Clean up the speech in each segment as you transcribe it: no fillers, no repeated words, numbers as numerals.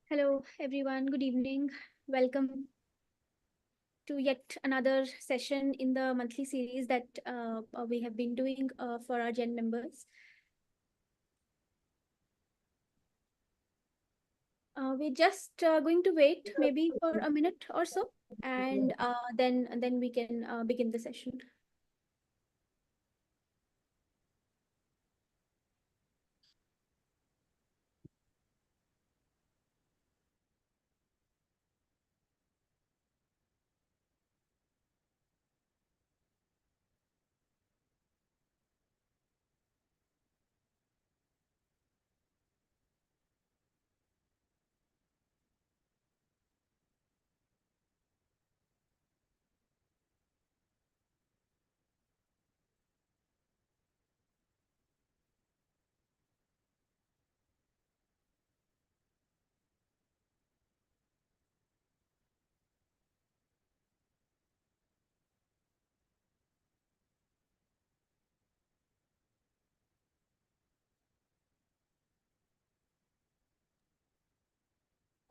Hello, everyone. Good evening. Welcome to yet another session in the monthly series that we have been doing for our Gen members. We're just going to wait maybe for a minute or so, and then we can begin the session.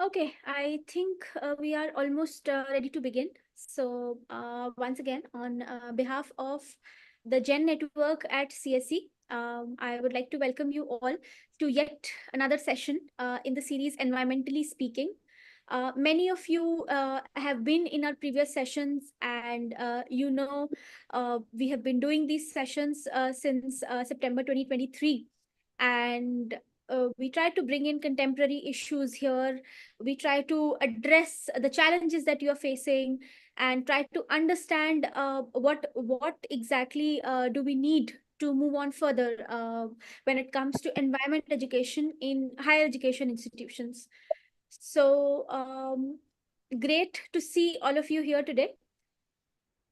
Okay, I think we are almost ready to begin. So once again, on behalf of the Gen Network at CSE, I would like to welcome you all to yet another session in the series Environmentally Speaking. Many of you have been in our previous sessions, and we have been doing these sessions since September 2023. And we try to bring in contemporary issues here. We try to address the challenges that you are facing and try to understand what exactly do we need to move on further when it comes to environment education in higher education institutions. So great to see all of you here today.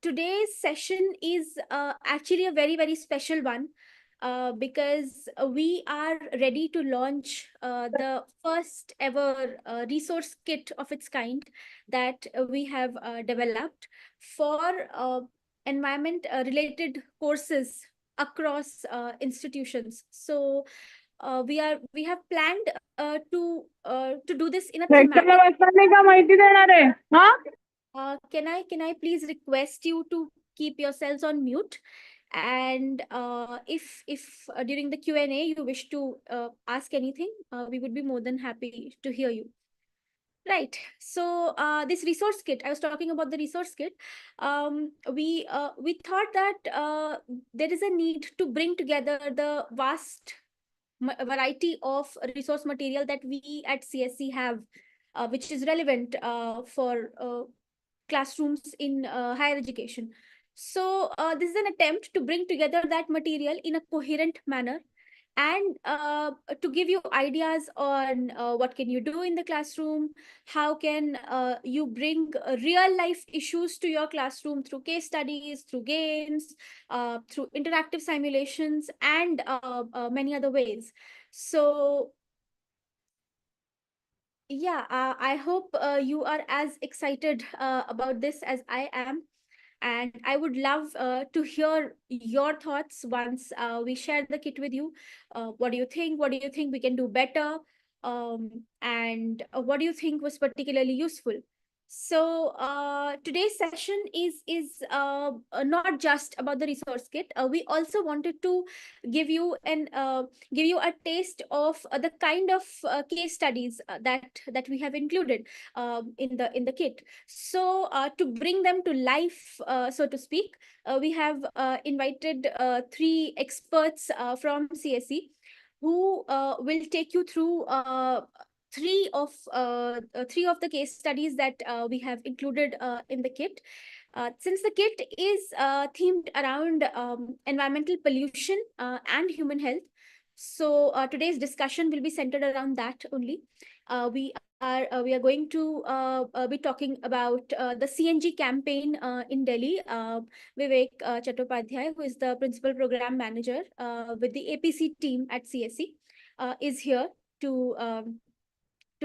Today's session is actually a very, very special one because we are ready to launch the first ever resource kit of its kind that we have developed for environment related courses across institutions. So we have planned to do this in a thematic. Can I please request you to keep yourselves on mute? And if during the Q&A you wish to ask anything, we would be more than happy to hear you. Right. So this resource kit, I was talking about the resource kit. We thought that there is a need to bring together the vast variety of resource material that we at CSC have, which is relevant for classrooms in higher education. So this is an attempt to bring together that material in a coherent manner and to give you ideas on what can you do in the classroom, how can you bring real life issues to your classroom through case studies, through games, through interactive simulations, and many other ways. So yeah, I hope you are as excited about this as I am. And I would love to hear your thoughts once we share the kit with you. What do you think? What do you think we can do better? And what do you think was particularly useful? So today's session is not just about the resource kit. We also wanted to give you an give you a taste of the kind of case studies that we have included in the kit. So to bring them to life, so to speak, we have invited three experts from CSE who will take you through three of the case studies that we have included in the kit. Since the kit is themed around environmental pollution and human health, so today's discussion will be centered around that only. We are going to be talking about the CNG campaign in Delhi. Vivek Chattopadhyay, who is the principal program manager with the APC team at CSE, is here to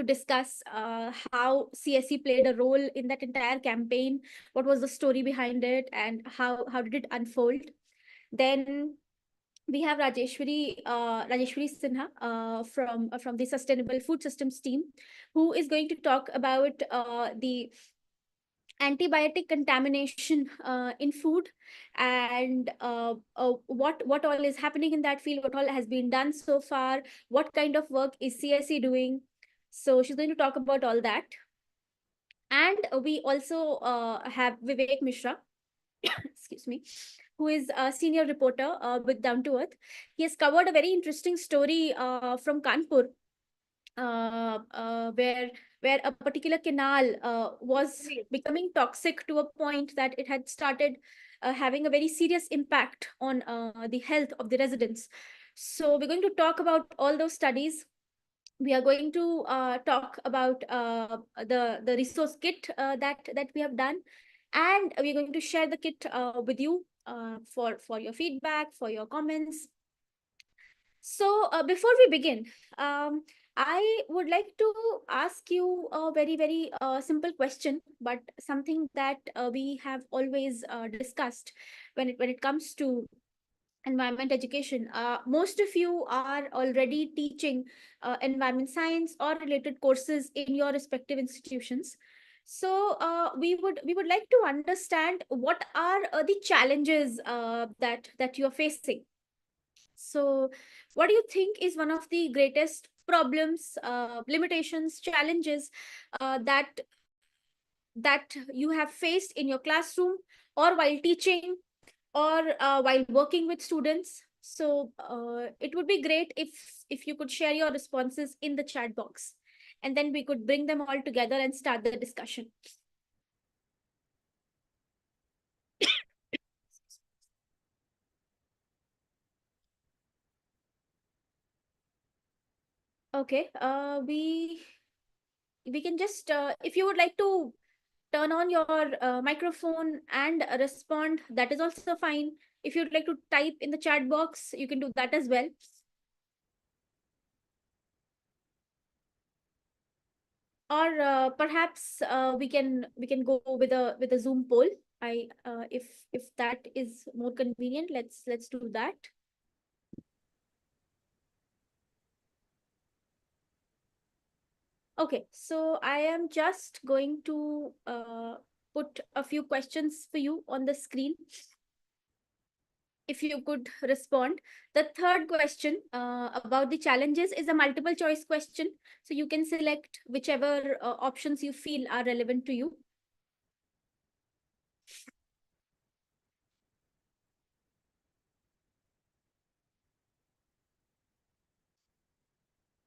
discuss how CSE played a role in that entire campaign, what was the story behind it, and how did it unfold. Then we have Rajeshwari Sinha from the Sustainable Food Systems team, who is going to talk about the antibiotic contamination in food, and what all is happening in that field, what all has been done so far, what kind of work is CSE doing. So she's going to talk about all that. And we also have Vivek Mishra, excuse me, who is a senior reporter with Down to Earth. He has covered a very interesting story from Kanpur, where a particular canal was becoming toxic to a point that it had started having a very serious impact on the health of the residents. So we're going to talk about all those studies. We are going to talk about the resource kit that we have done, and we're going to share the kit with you for your feedback, for your comments. So before we begin, I would like to ask you a very simple question, but something that we have always discussed when it comes to environment education. Most of you are already teaching environment science or related courses in your respective institutions. So we would like to understand what are the challenges that you are facing. So what do you think is one of the greatest problems, limitations, challenges that you have faced in your classroom, or while teaching, or while working with students? So it would be great if you could share your responses in the chat box, and then we could bring them all together and start the discussion. Okay, we can just if you would like to turn on your microphone and respond, that is also fine. If you'd like to type in the chat box, you can do that as well. Or perhaps we can go with a Zoom poll. I if that is more convenient, let's do that. Okay, so I am just going to put a few questions for you on the screen. If you could respond. The third question about the challenges is a multiple choice question. So you can select whichever options you feel are relevant to you.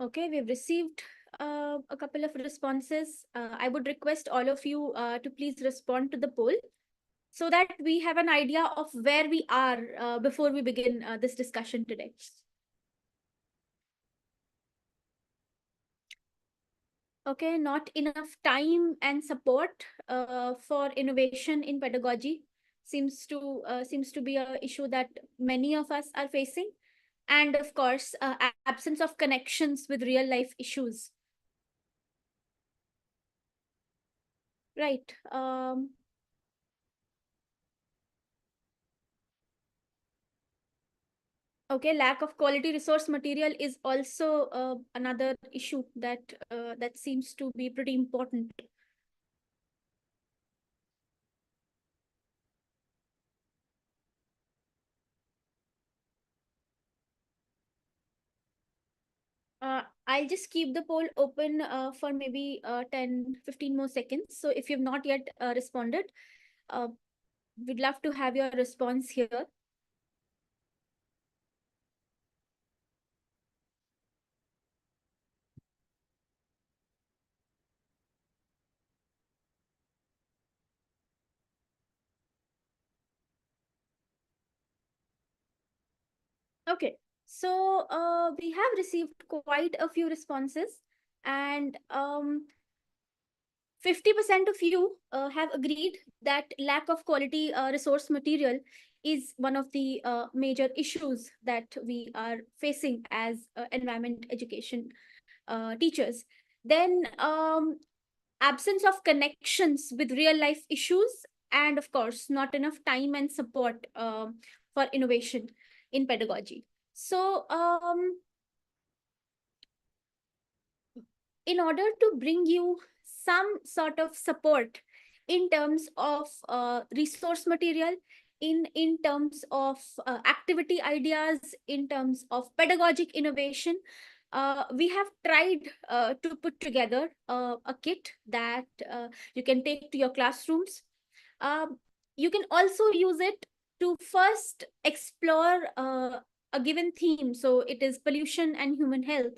Okay, we've received a couple of responses. I would request all of you to please respond to the poll so that we have an idea of where we are before we begin this discussion today. Okay, not enough time and support for innovation in pedagogy seems to be a issue that many of us are facing, and of course, absence of connections with real life issues. Right. Okay, lack of quality resource material is also another issue that seems to be pretty important. I'll just keep the poll open for maybe 10-15 more seconds. So if you've not yet responded, uh, we'd love to have your response here. Okay, so we have received quite a few responses, and 50% of you have agreed that lack of quality resource material is one of the major issues that we are facing as environment education teachers. Then absence of connections with real life issues, and of course, not enough time and support for innovation in pedagogy. So, in order to bring you some sort of support in terms of resource material, in terms of activity ideas, in terms of pedagogic innovation, we have tried to put together a kit that you can take to your classrooms. um, you can also use it to first explore a given theme. So it is pollution and human health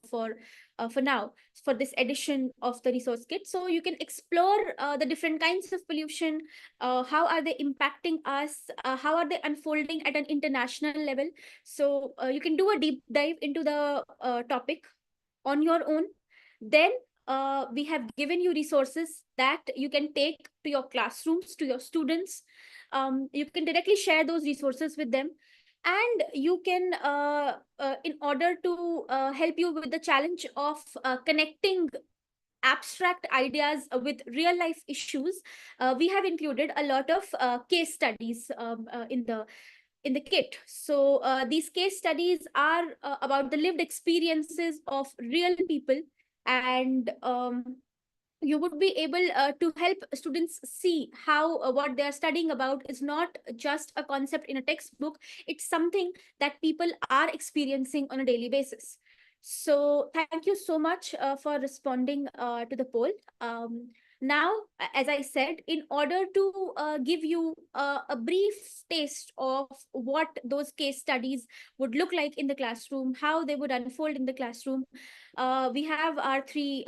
for now, for this edition of the resource kit. So you can explore the different kinds of pollution, how are they impacting us, how are they unfolding at an international level. So you can do a deep dive into the topic on your own. Then we have given you resources that you can take to your classrooms, to your students. You can directly share those resources with them. And you can, in order to help you with the challenge of connecting abstract ideas with real life issues, we have included a lot of case studies in the kit. So these case studies are about the lived experiences of real people, and you would be able to help students see how what they are studying about is not just a concept in a textbook. It's something that people are experiencing on a daily basis. So thank you so much for responding to the poll. Now, as I said, in order to give you a brief taste of what those case studies would look like in the classroom, how they would unfold in the classroom, we have our three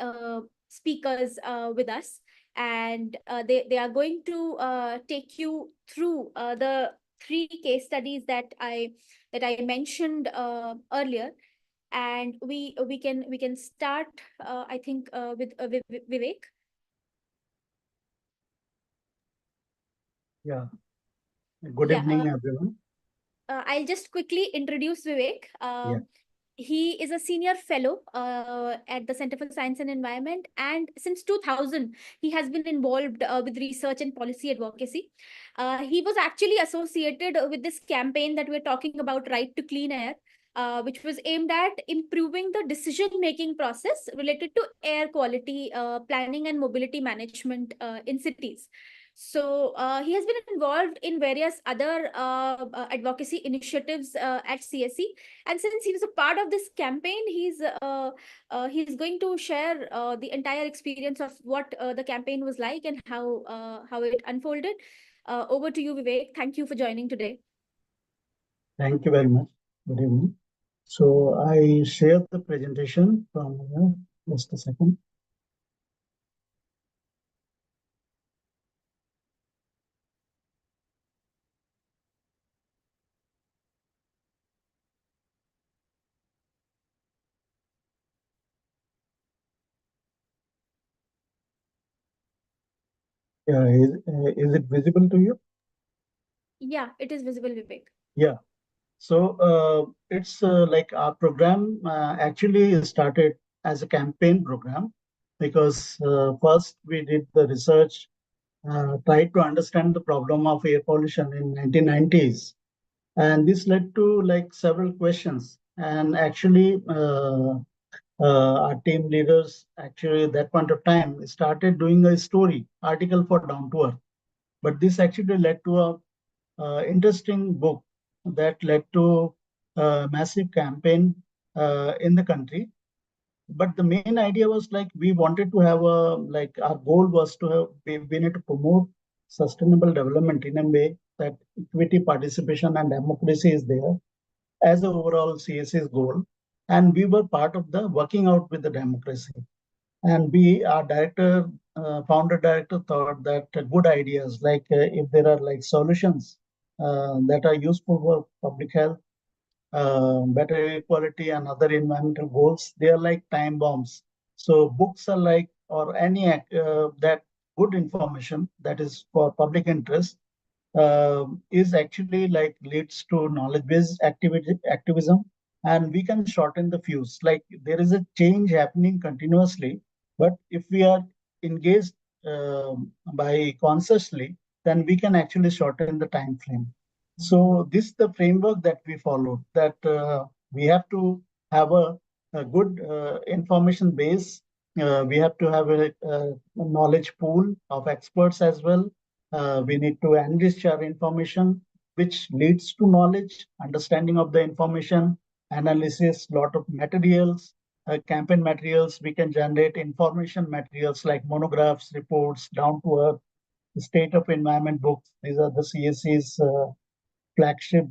speakers with us, and they are going to take you through the three case studies that I mentioned earlier. And we can start, I think, with Vivek. Yeah. Good Yeah, evening, everyone. I'll just quickly introduce Vivek. Yeah. He is a senior fellow at the Center for Science and Environment, and since 2000, he has been involved with research and policy advocacy. He was actually associated with this campaign that we're talking about, Right to Clean Air, which was aimed at improving the decision-making process related to air quality planning and mobility management in cities. So he has been involved in various other advocacy initiatives at CSE, and since he was a part of this campaign, he's going to share the entire experience of what the campaign was like and how it unfolded. Over to you, Vivek. Thank you for joining today. Thank you very much. Good evening. So I shared the presentation from here. Just a second. Yeah, is it visible to you? Yeah, it is visible, Vivek. Yeah. So it's like our program actually started as a campaign program because first we did the research, tried to understand the problem of air pollution in 1990s, and this led to like several questions. And actually, our team leaders actually at that point of time started doing a story article for Down to Earth. But this actually led to a interesting book that led to a massive campaign in the country. But the main idea was like we wanted to have a like our goal was to have we need to promote sustainable development in a way that equity, participation, and democracy is there as the overall CSA's goal. And we were part of the working out with the democracy. And our director, founder director, thought that good ideas, like if there are like solutions that are useful for public health, better air quality, and other environmental goals, they are like time bombs. So books are like, or any that good information that is for public interest is actually like leads to knowledge-based activism, and we can shorten the fuse. Like there is a change happening continuously, but if we are engaged by consciously, then we can actually shorten the time frame. So this is the framework that we followed, that we have to have a good information base. We have to have a knowledge pool of experts as well. We need to enrich our information, which leads to knowledge, understanding of the information, analysis, lot of materials, campaign materials. We can generate information materials like monographs, reports, down to earth, state of environment books. These are the CSC's flagship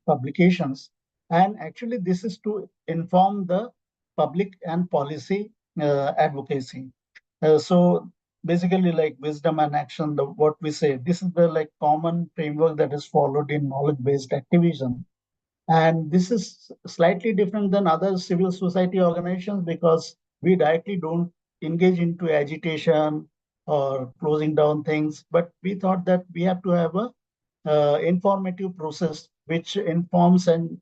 publications. And actually, this is to inform the public and policy advocacy. So basically, like wisdom and action, what we say, this is the like common framework that is followed in knowledge-based activism. And this is slightly different than other civil society organizations because we directly don't engage into agitation or closing down things. But we thought that we have to have a informative process which informs and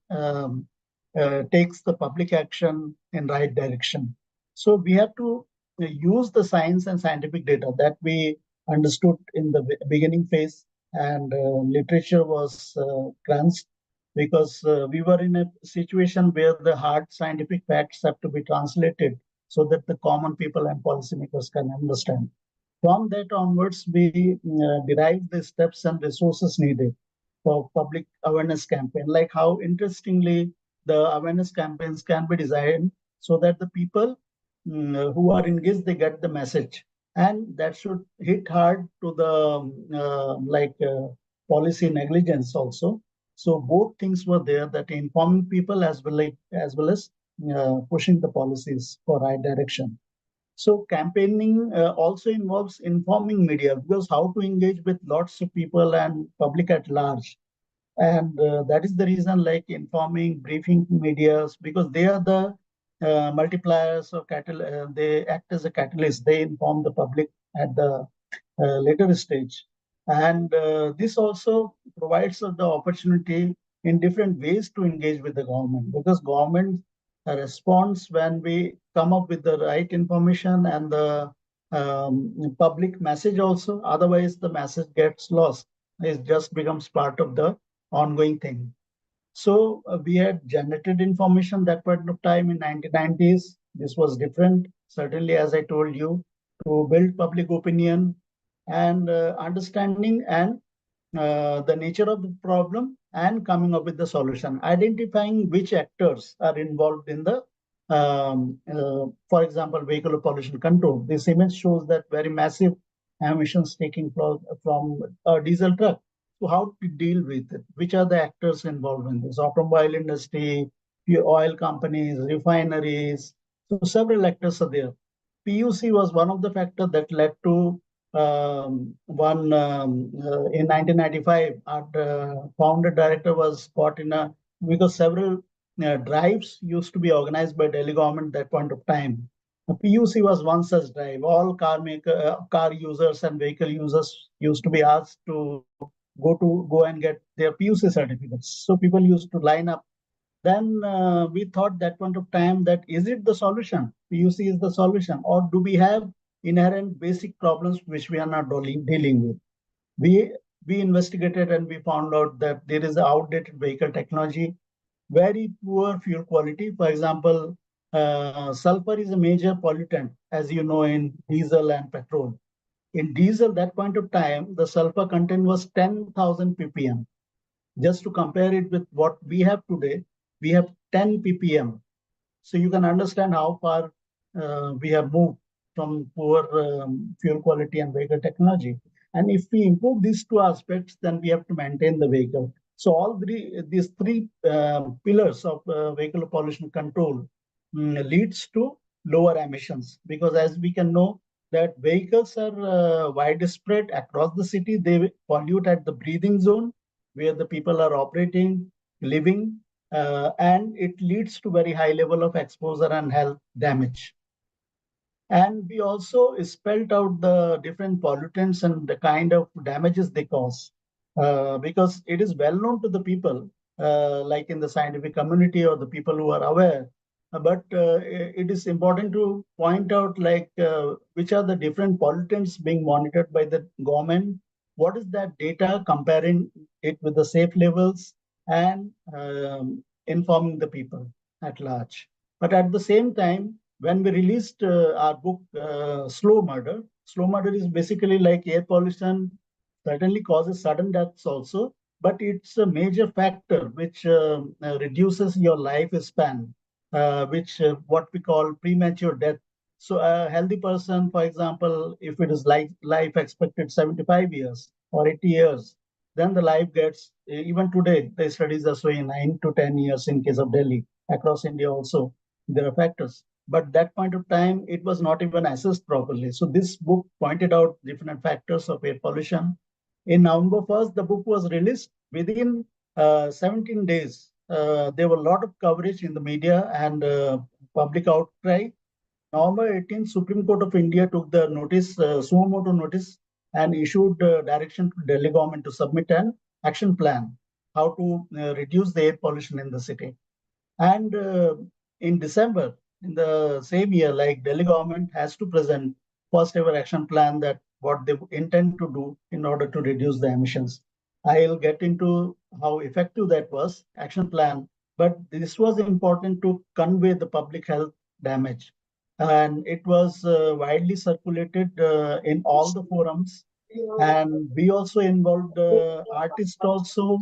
takes the public action in right direction. So we have to use the science and scientific data that we understood in the beginning phase, and literature was crunched because we were in a situation where the hard scientific facts have to be translated so that the common people and policymakers can understand. From that onwards, we derived the steps and resources needed for public awareness campaign, like how interestingly the awareness campaigns can be designed so that the people who are engaged, they get the message. And that should hit hard to the policy negligence also. So both things were there, that informing people as well as pushing the policies for right direction. So campaigning also involves informing media, because how to engage with lots of people and public at large. And that is the reason, like informing, briefing medias, because they are the multipliers or they act as a catalyst. They inform the public at the later stage. And this also provides us the opportunity in different ways to engage with the government, because government responds when we come up with the right information and the public message also. Otherwise, the message gets lost. It just becomes part of the ongoing thing. So we had generated information that point of time in 1990s. This was different, certainly, as I told you, to build public opinion and understanding and the nature of the problem and coming up with the solution, identifying which actors are involved in the, for example, vehicle pollution control. This image shows that very massive emissions taking from a diesel truck. So how to deal with it? Which are the actors involved in this? Automobile industry, oil companies, refineries. So several actors are there. PUC was one of the factors that led to one in 1995. Our founder director was caught in a, because several drives used to be organized by Delhi government at that point of time. The PUC was one such drive. All car users and vehicle users used to be asked to go and get their PUC certificates. So people used to line up. Then we thought that point of time that is it the solution? PUC is the solution, or do we have inherent basic problems which we are not dealing with? We investigated and we found out that there is outdated vehicle technology, very poor fuel quality. For example, sulfur is a major pollutant, as you know, in diesel and petrol. In diesel, that point of time, the sulfur content was 10,000 ppm. Just to compare it with what we have today, we have 10 ppm. So you can understand how far we have moved from poor fuel quality and vehicle technology. And if we improve these two aspects, then we have to maintain the vehicle. So these three pillars of vehicle pollution control leads to lower emissions, because as we can know that vehicles are widespread across the city. They pollute at the breathing zone where the people are operating, living, and it leads to very high level of exposure and health damage. And we also spelled out the different pollutants and the kind of damages they cause, because it is well known to the people, like in the scientific community or the people who are aware. But it is important to point out like which are the different pollutants being monitored by the government what is that data, comparing it with the safe levels, and informing the people at large. But at the same time, when we released our book, Slow Murder is basically like air pollution certainly causes sudden deaths also, but it's a major factor which reduces your lifespan, which what we call premature death. So a healthy person, for example, if it is life expected 75 years or 80 years, then the life gets, even today, the studies are showing 9 to 10 years in case of Delhi. Across India also, there are factors. But that point of time, it was not even assessed properly. So this book pointed out different factors of air pollution. In November 1st, the book was released. Within 17 days, there were a lot of coverage in the media and public outcry. November 18th, Supreme Court of India took the notice, suo motu notice, and issued direction to Delhi government to submit an action plan how to reduce the air pollution in the city. And in December, in the same year, like Delhi government has to present first ever action plan that what they intend to do in order to reduce the emissions. I'll get into how effective that was, action plan, but this was important to convey the public health damage. And it was widely circulated in all the forums. And we also involved artists also,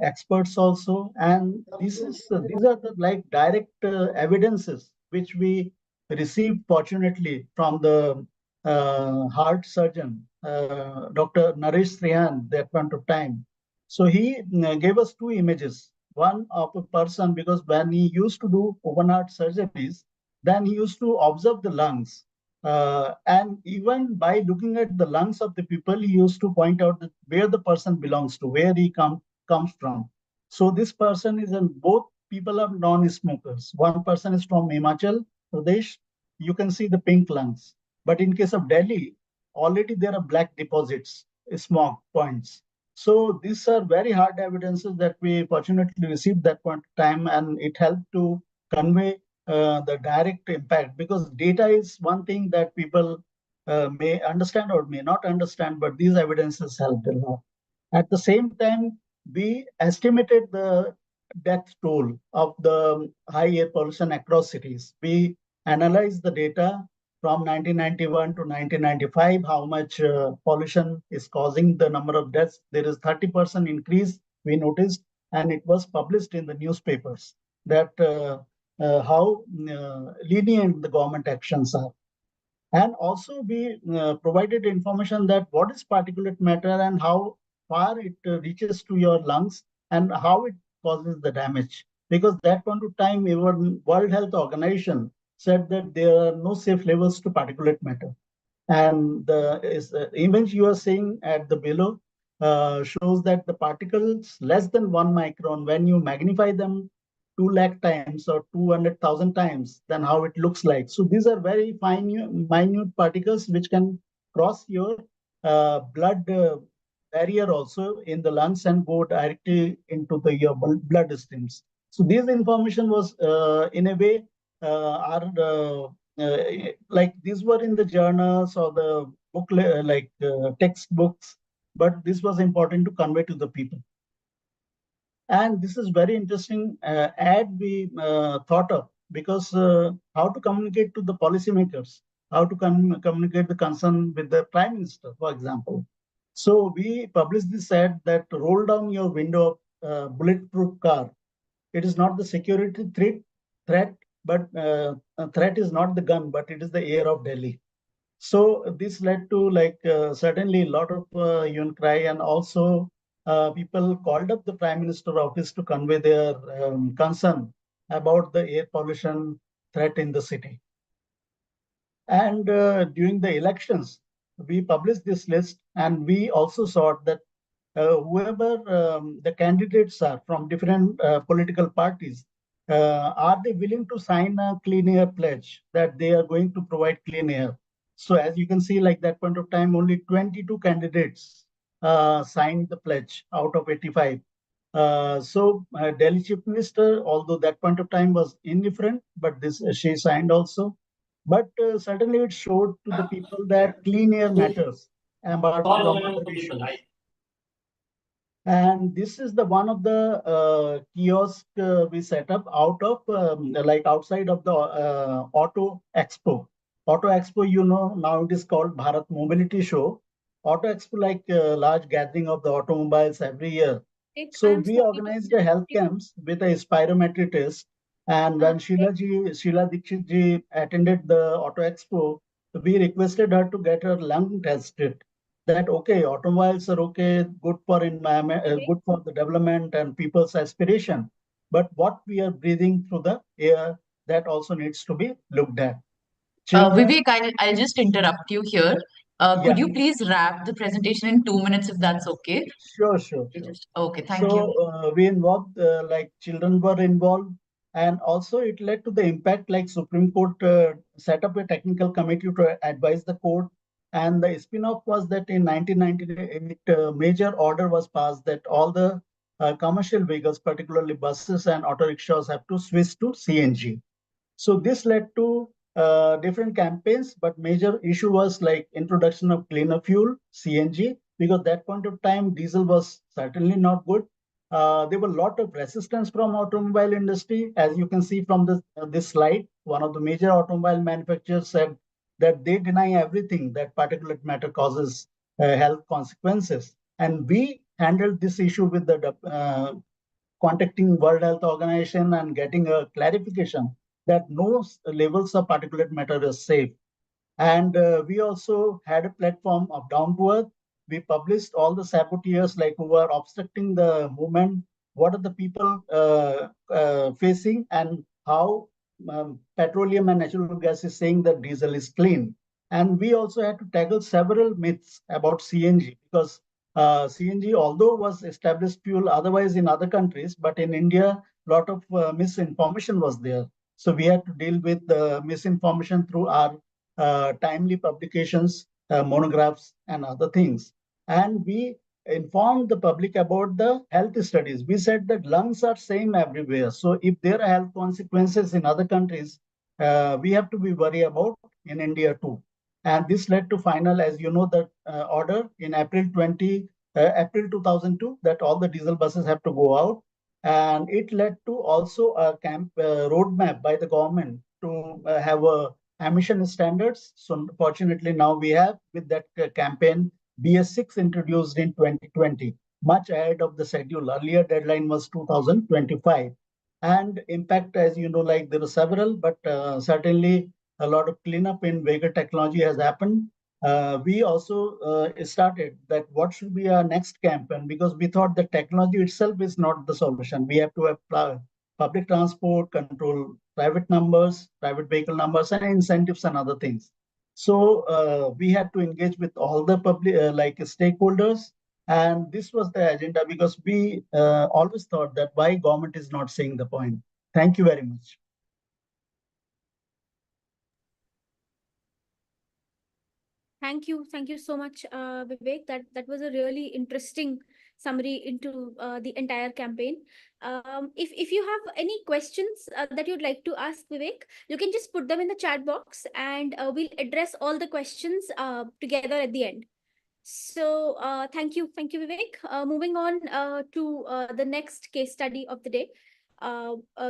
experts also, and these are the like direct evidences which we received fortunately from the heart surgeon, Dr. Naresh Srihan, that point of time. So he gave us two images, one of a person, because when he used to do open heart surgeries, then he used to observe the lungs, and even by looking at the lungs of the people, he used to point out that where the person belongs to, where he comes from. So this person is in both people are non-smokers. One person is from Himachal Pradesh. You can see the pink lungs. But in case of Delhi, already there are black deposits, smog points. So these are very hard evidences that we fortunately received that point of time, and it helped to convey the direct impact, because data is one thing that people may understand or may not understand, but these evidences helped a lot. At the same time, we estimated the death toll of the high air pollution across cities. We analyzed the data from 1991 to 1995, how much pollution is causing the number of deaths. There is 30% increase, we noticed, and it was published in the newspapers that how lenient the government actions are. And also we provided information that what is particulate matter and how far it reaches to your lungs and how it causes the damage. Because that point of time, even World Health Organization said that there are no safe levels to particulate matter. And the image you are seeing at the below shows that the particles less than 1 micron, when you magnify them 2 lakh times or 200,000 times, then how it looks like. So these are very fine, minute particles which can cross your blood barrier also in the lungs and go directly into the your blood streams. So this information was in a way are like these were in the journals or the book textbooks, but this was important to convey to the people. And this is very interesting ad we thought of, because how to communicate to the policymakers, how to communicate the concern with the prime minister, for example. So we published this ad that roll down your window of bulletproof car. It is not the security threat, but threat is not the gun, but it is the air of Delhi. So this led to certainly a lot of hue and cry, and also people called up the Prime Minister office to convey their concern about the air pollution threat in the city. And during the elections, we published this list, and we also sought that whoever the candidates are from different political parties, are they willing to sign a clean air pledge that they are going to provide clean air? So as you can see, like that point of time, only 22 candidates signed the pledge out of 85. So Delhi Chief Minister, although that point of time was indifferent, but this she signed also. But certainly it showed to the people that clean air matters about from other issues. And this is the one of the kiosk we set up out of like outside of the Auto Expo. Auto Expo, now it is called Bharat Mobility Show. Auto Expo, like a large gathering of the automobiles every year. Like, So I'm we sorry to organized a interrupt health you. camps with a spirometry test. And when Sheila Dikshit ji attended the Auto Expo, we requested her to get her lung tested, that okay, automobiles are okay, good for environment, Vivek, good for the development and people's aspiration. But what we are breathing through the air, that also needs to be looked at. Children, Vivek, I'll just interrupt you here. Could yeah, you please wrap the presentation in 2 minutes if that's okay? sure, sure, You sure. just okay, So thank you. we involved, like children were involved, and also it led to the impact. Like Supreme Court set up a technical committee to advise the court, and the spin-off was that in 1998, major order was passed that all the commercial vehicles, particularly buses and auto rickshaws, have to switch to CNG. So this led to different campaigns, but major issue was like introduction of cleaner fuel, CNG, because that point of time diesel was certainly not good. There were a lot of resistance from automobile industry, as you can see from this slide. One of the major automobile manufacturers said that they deny everything that particulate matter causes health consequences, and we handled this issue with the contacting World Health Organization and getting a clarification that no levels of particulate matter is safe. And we also had a platform of down to earth. We published all the saboteurs like who are obstructing the movement, what are the people facing, and how petroleum and natural gas is saying that diesel is clean. And we also had to tackle several myths about CNG, because CNG, although was established fuel otherwise in other countries, but in India, a lot of misinformation was there. So we had to deal with the misinformation through our timely publications, monographs, and other things. And we informed the public about the health studies. We said that lungs are same everywhere. So if there are health consequences in other countries, we have to be worried about in India too. And this led to final, as you know, that order in April 2002, that all the diesel buses have to go out. And it led to also a roadmap by the government to have a emission standards. So fortunately, now we have with that campaign BS6 introduced in 2020, much ahead of the schedule. Earlier deadline was 2025. And impact, as you know, like there are several, but certainly a lot of cleanup in vehicle technology has happened. We also started that what should be our next campaign, because we thought the technology itself is not the solution. We have to have public transport, control private vehicle numbers, and incentives and other things. So we had to engage with all the public, like stakeholders, and this was the agenda, because we always thought that why government is not saying the point. Thank you very much. Thank you so much, Vivek. That was a really interesting summary into the entire campaign. If you have any questions that you'd like to ask Vivek, you can just put them in the chat box, and we'll address all the questions together at the end. So thank you, Vivek. Moving on to the next case study of the day.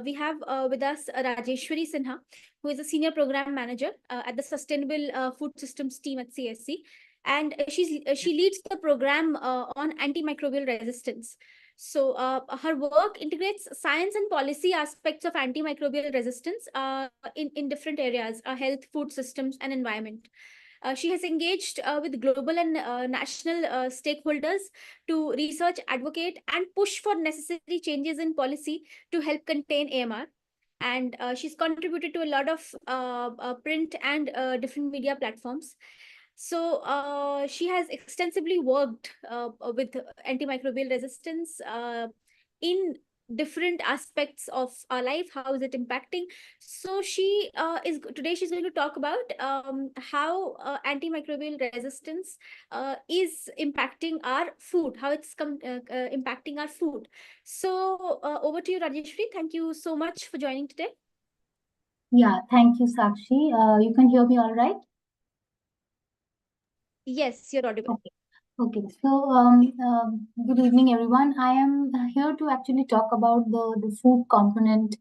We have with us Rajeshwari Sinha, who is a senior program manager at the Sustainable Food Systems team at CSC, and she leads the program on antimicrobial resistance. So her work integrates science and policy aspects of antimicrobial resistance in different areas: health, food systems, and environment. She has engaged with global and national stakeholders to research, advocate, and push for necessary changes in policy to help contain AMR. And she's contributed to a lot of print and different media platforms. So she has extensively worked with antimicrobial resistance in different aspects of our life. How is it impacting? So she is today she's going to talk about how antimicrobial resistance is impacting our food, how it's impacting our food. So over to you, Rajeshwari. Thank you so much for joining today. Yeah, thank you, Sakshi. You can hear me all right? Yes, you're audible. Okay. Okay, so good evening, everyone. I am here to actually talk about the food component,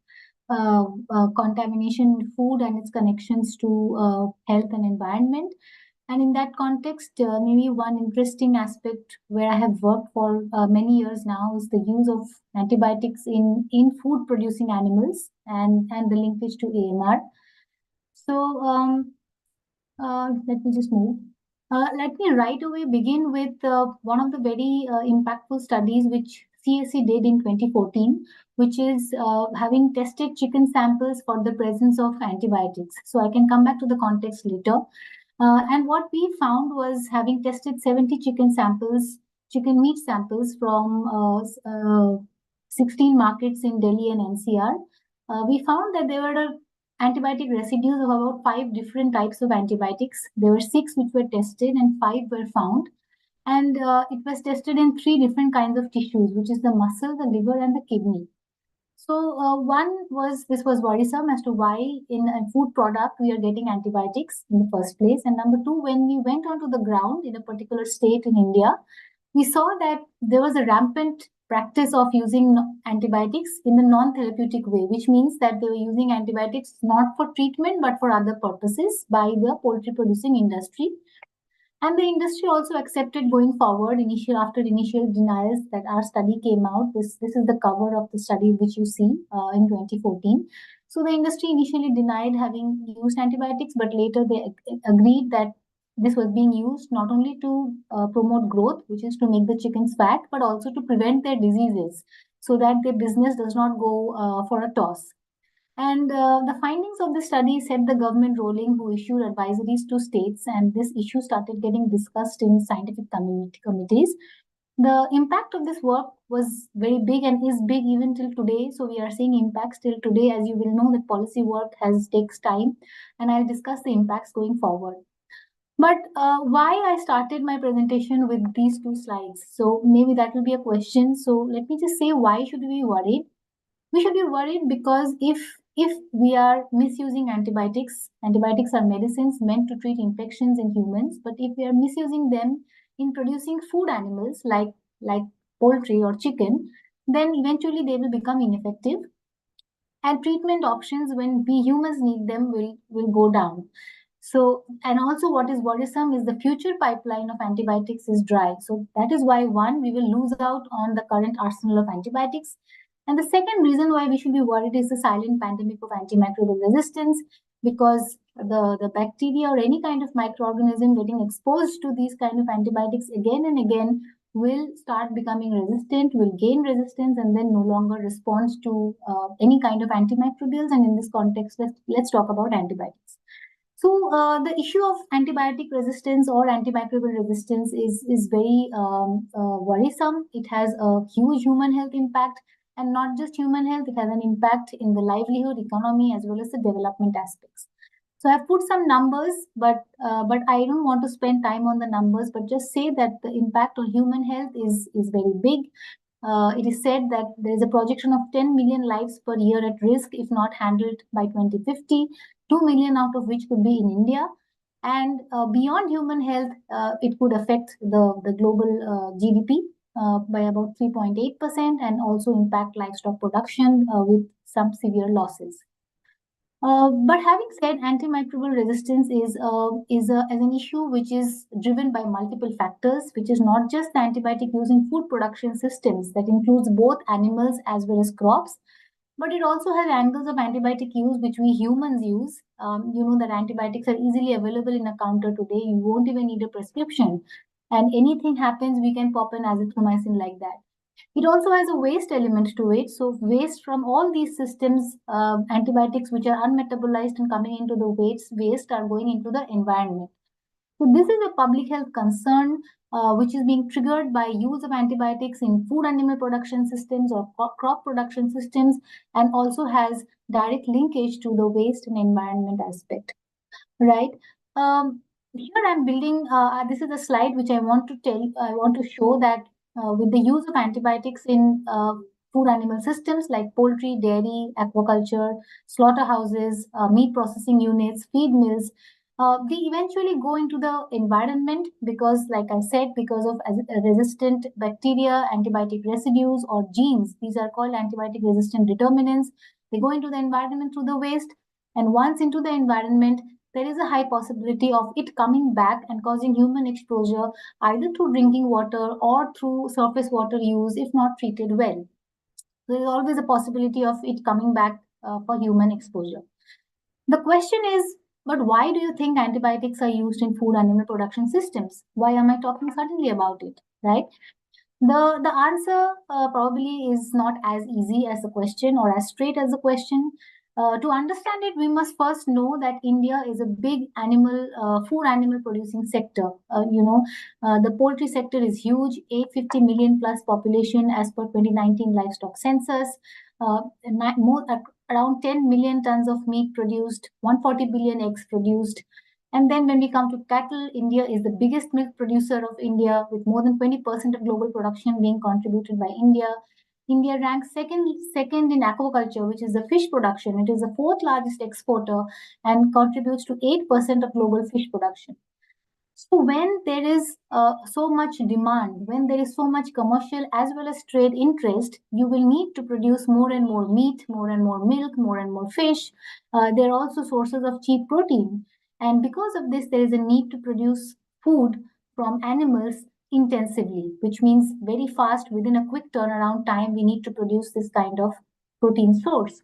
contamination in food and its connections to health and environment. And in that context, maybe one interesting aspect where I have worked for many years now is the use of antibiotics in food producing animals and the linkage to AMR. So let me just move. Let me right away begin with one of the very impactful studies which CSC did in 2014, which is having tested chicken samples for the presence of antibiotics. So I can come back to the context later. And what we found was, having tested 70 chicken meat samples from 16 markets in Delhi and NCR, we found that there were antibiotic residues of about 5 different types of antibiotics. There were 6 which were tested and 5 were found. And it was tested in 3 different kinds of tissues, which is the muscle, the liver, and the kidney. So this was worrisome as to why in a food product we are getting antibiotics in the first place. And number two, when we went onto the ground in a particular state in India, we saw that there was a rampant practice of using antibiotics in the non-therapeutic way, which means that they were using antibiotics not for treatment but for other purposes by the poultry producing industry. And the industry also accepted going forward after initial denials that our study came out. This is the cover of the study which you see in 2014. So the industry initially denied having used antibiotics, but later they agreed that this was being used not only to promote growth, which is to make the chickens fat, but also to prevent their diseases so that their business does not go for a toss. And the findings of the study set the government rolling, who issued advisories to states, and this issue started getting discussed in scientific committees. The impact of this work was very big and is big even till today. So we are seeing impacts till today. As you will know, that policy work takes time, and I'll discuss the impacts going forward. But why I started my presentation with these 2 slides? So maybe that will be a question. So let me just say, why should we be worried? We should be worried because if we are misusing antibiotics are medicines meant to treat infections in humans, but if we are misusing them in producing food animals like poultry or chicken, then eventually they will become ineffective, and treatment options when we humans need them will go down. So, and also what is worrisome is the future pipeline of antibiotics is dry. So that is why, one, we will lose out on the current arsenal of antibiotics. And the second reason why we should be worried is the silent pandemic of antimicrobial resistance, because the bacteria or any kind of microorganism getting exposed to these kind of antibiotics again and again will start becoming resistant, will gain resistance, and then no longer responds to any kind of antimicrobials. And in this context, let's talk about antibiotics. So the issue of antibiotic resistance or antimicrobial resistance is very worrisome. It has a huge human health impact, and not just human health, it has an impact in the livelihood, economy, as well as the development aspects. So I've put some numbers, but I don't want to spend time on the numbers, but just say that the impact on human health is very big. It is said that there is a projection of 10 million lives per year at risk if not handled by 2050, 2 million out of which could be in India. And beyond human health, it could affect the global GDP by about 3.8% and also impact livestock production with some severe losses. But having said, antimicrobial resistance is an issue which is driven by multiple factors, which is not just the antibiotic use in food production systems that includes both animals as well as crops, but it also has angles of antibiotic use which we humans use. You know that antibiotics are easily available in a counter today. You won't even need a prescription, and anything happens, we can pop an azithromycin like that. It also has a waste element to it. So waste from all these systems, antibiotics which are unmetabolized and coming into the waste are going into the environment. So this is a public health concern which is being triggered by use of antibiotics in food animal production systems or crop production systems, and also has direct linkage to the waste and environment aspect, right? Here I'm building, this is a slide which I want to show that with the use of antibiotics in food animal systems like poultry, dairy, aquaculture, slaughterhouses, meat processing units, feed mills, They eventually go into the environment because, like I said, because of resistant bacteria, antibiotic residues, or genes. These are called antibiotic resistant determinants. They go into the environment through the waste, and once into the environment, there is a high possibility of it coming back and causing human exposure either through drinking water or through surface water use if not treated well. There is always a possibility of it coming back for human exposure. The question is, but why do you think antibiotics are used in food animal production systems? Why am I talking suddenly about it, right? The answer probably is not as easy as the question or as straight as the question. To understand it, we must first know that India is a big food animal producing sector. The poultry sector is huge, 850 million plus population as per 2019 livestock census. Around 10 million tons of meat produced, 140 billion eggs produced. And then when we come to cattle, India is the biggest milk producer of India, with more than 20% of global production being contributed by India. India ranks second in aquaculture, which is the fish production. It is the fourth largest exporter and contributes to 8% of global fish production. So when there is so much demand, when there is so much commercial as well as trade interest, you will need to produce more and more meat, more and more milk, more and more fish. There are also sources of cheap protein. And because of this, there is a need to produce food from animals intensively, which means very fast, within a quick turnaround time, we need to produce this kind of protein source.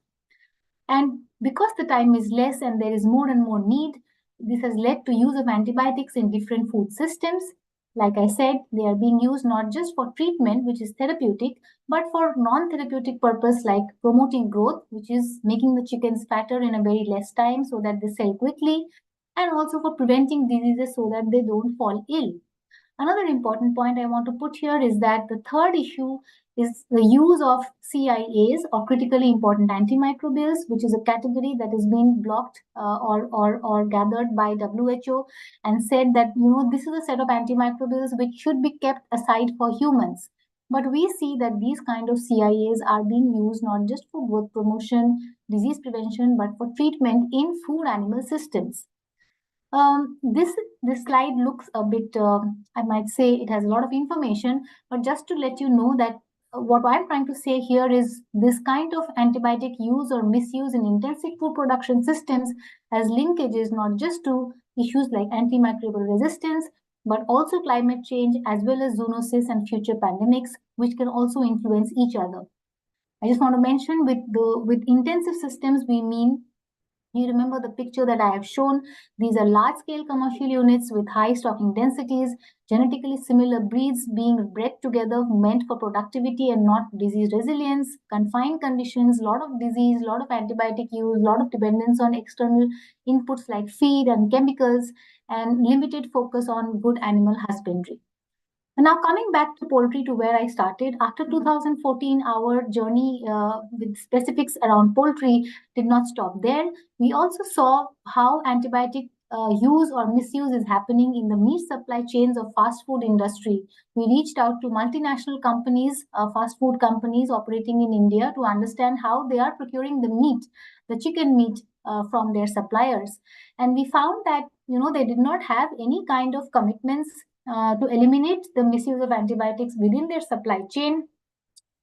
And because the time is less and there is more and more need, this has led to use of antibiotics in different food systems. Like I said, they are being used not just for treatment, which is therapeutic, but for non-therapeutic purpose like promoting growth, which is making the chickens fatter in a very less time so that they sell quickly, and also for preventing diseases so that they don't fall ill. Another important point I want to put here is that the third issue is the use of CIAs, or critically important antimicrobials, which is a category that is being blocked or gathered by WHO and said that this is a set of antimicrobials which should be kept aside for humans. But we see that these kind of CIAs are being used not just for growth promotion, disease prevention, but for treatment in food animal systems. This slide looks a bit, I might say it has a lot of information, but just to let you know that what I'm trying to say here is this kind of antibiotic use or misuse in intensive food production systems has linkages not just to issues like antimicrobial resistance, but also climate change as well as zoonosis and future pandemics, which can also influence each other. I just want to mention with intensive systems, we mean, you remember the picture that I have shown. These are large-scale commercial units with high stocking densities, genetically similar breeds being bred together, meant for productivity and not disease resilience, confined conditions, lot of disease, lot of antibiotic use, lot of dependence on external inputs like feed and chemicals, and limited focus on good animal husbandry. Now, coming back to poultry, to where I started, after 2014, our journey with specifics around poultry did not stop there. We also saw how antibiotic use or misuse is happening in the meat supply chains of fast food industry. We reached out to multinational companies, fast food companies operating in India, to understand how they are procuring the meat, the chicken meat, from their suppliers. And we found that they did not have any kind of commitments to eliminate the misuse of antibiotics within their supply chain.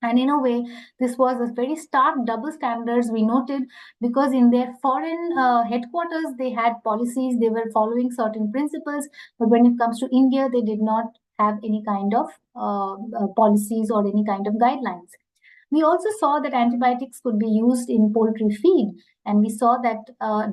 And in a way, this was a very stark double standards we noted, because in their foreign headquarters, they had policies, they were following certain principles, but when it comes to India, they did not have any kind of policies or any kind of guidelines. We also saw that antibiotics could be used in poultry feed, and we saw that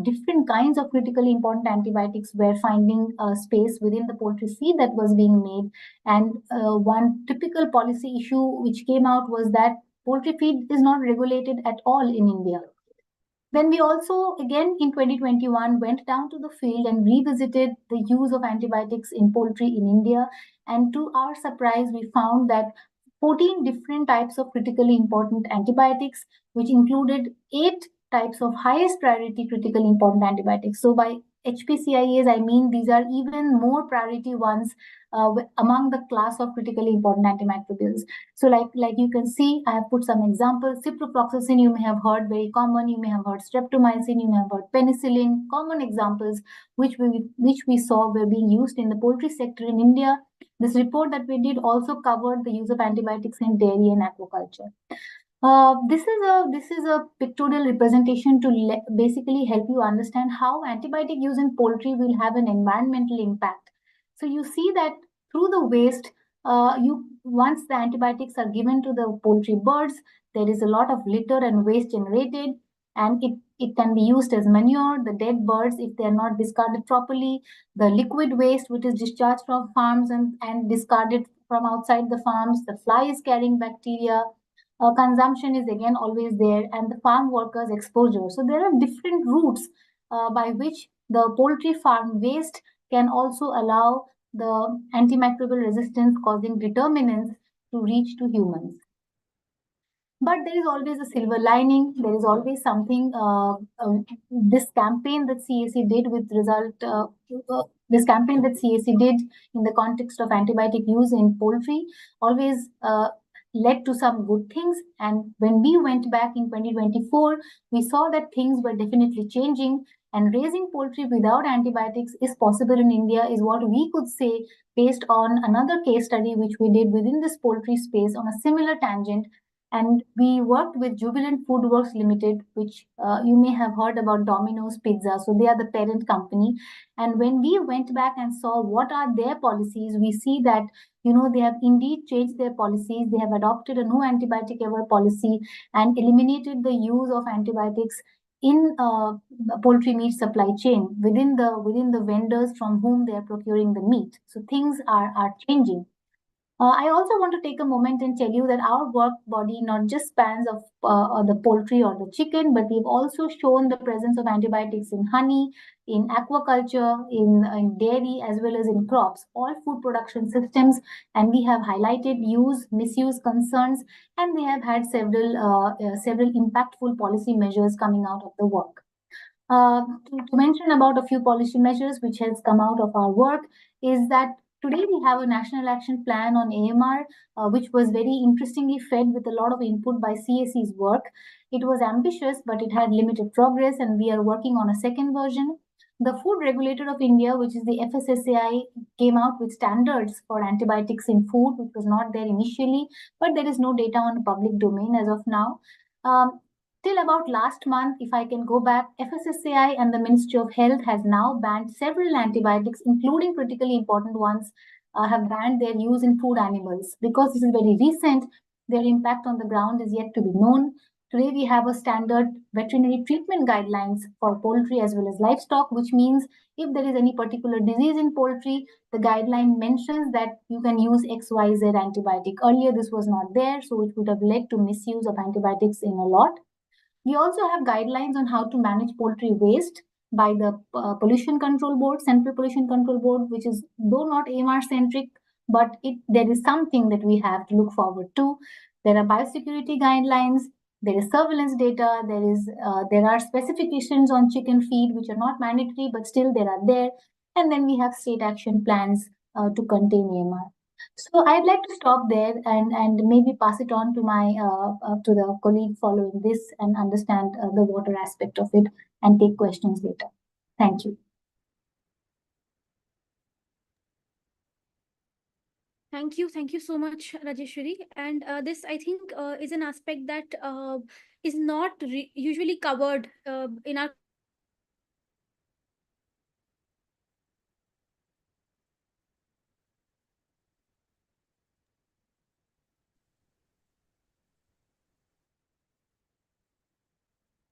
different kinds of critically important antibiotics were finding space within the poultry feed that was being made. And one typical policy issue which came out was that poultry feed is not regulated at all in India. Then we also, again in 2021, went down to the field and revisited the use of antibiotics in poultry in India. And to our surprise, we found that 14 different types of critically important antibiotics, which included 8 types of highest priority critically important antibiotics. So by HPCIAs, I mean, these are even more priority ones among the class of critically important antimicrobials. So like you can see, I have put some examples. Ciprofloxacin, you may have heard, very common. You may have heard streptomycin, you may have heard penicillin, common examples which we saw were being used in the poultry sector in India. This report that we did also covered the use of antibiotics in dairy and aquaculture. This is a pictorial representation to basically help you understand how antibiotic use in poultry will have an environmental impact. So you see that through the waste, once the antibiotics are given to the poultry birds, there is a lot of litter and waste generated, and it can be used as manure. The dead birds, if they are not discarded properly, the liquid waste which is discharged from farms and discarded from outside the farms, the fly is carrying bacteria. Consumption is again always there, and the farm workers exposure. So there are different routes by which the poultry farm waste can also allow the antimicrobial resistance causing determinants to reach to humans. But there is always a silver lining. There is always something. This campaign that CAC did with result. This campaign that CAC did in the context of antibiotic use in poultry always led to some good things. And when we went back in 2024, we saw that things were definitely changing. And raising poultry without antibiotics is possible in India, is what we could say based on another case study which we did within this poultry space on a similar tangent. And we worked with Jubilant Foodworks Limited, which you may have heard about Domino's Pizza. So they are the parent company. And when we went back and saw what are their policies, we see that, they have indeed changed their policies. They have adopted a no antibiotic ever policy and eliminated the use of antibiotics in poultry meat supply chain within the vendors from whom they are procuring the meat. So things are changing. I also want to take a moment and tell you that our work body not just spans of the poultry or the chicken, but we've also shown the presence of antibiotics in honey, in aquaculture, in dairy, as well as in crops, all food production systems. And we have highlighted use, misuse concerns, and we have had several impactful policy measures coming out of the work. To mention about a few policy measures which has come out of our work is that today we have a national action plan on AMR, which was very interestingly fed with a lot of input by CAC's work. It was ambitious, but it had limited progress, and we are working on a second version. The Food Regulator of India, which is the FSSAI, came out with standards for antibiotics in food, which was not there initially, but there is no data on the public domain as of now. Till about last month, if I can go back, FSSAI and the Ministry of Health has now banned several antibiotics, including critically important ones, have banned their use in food animals. Because this is very recent, their impact on the ground is yet to be known. Today, we have a standard veterinary treatment guidelines for poultry as well as livestock, which means if there is any particular disease in poultry, the guideline mentions that you can use XYZ antibiotic. Earlier, this was not there, so it would have led to misuse of antibiotics in a lot. We also have guidelines on how to manage poultry waste by the Pollution Control Board, Central Pollution Control Board, which is though not AMR centric, but there is something that we have to look forward to. There are biosecurity guidelines. There is surveillance data. There are specifications on chicken feed which are not mandatory, but still they are there. And then we have state action plans to contain AMR. So I'd like to stop there and maybe pass it on to my to the colleague following this and understand the water aspect of it and take questions later. Thank you. Thank you so much, Rajeshwari. And this, I think, is an aspect that is not usually covered in our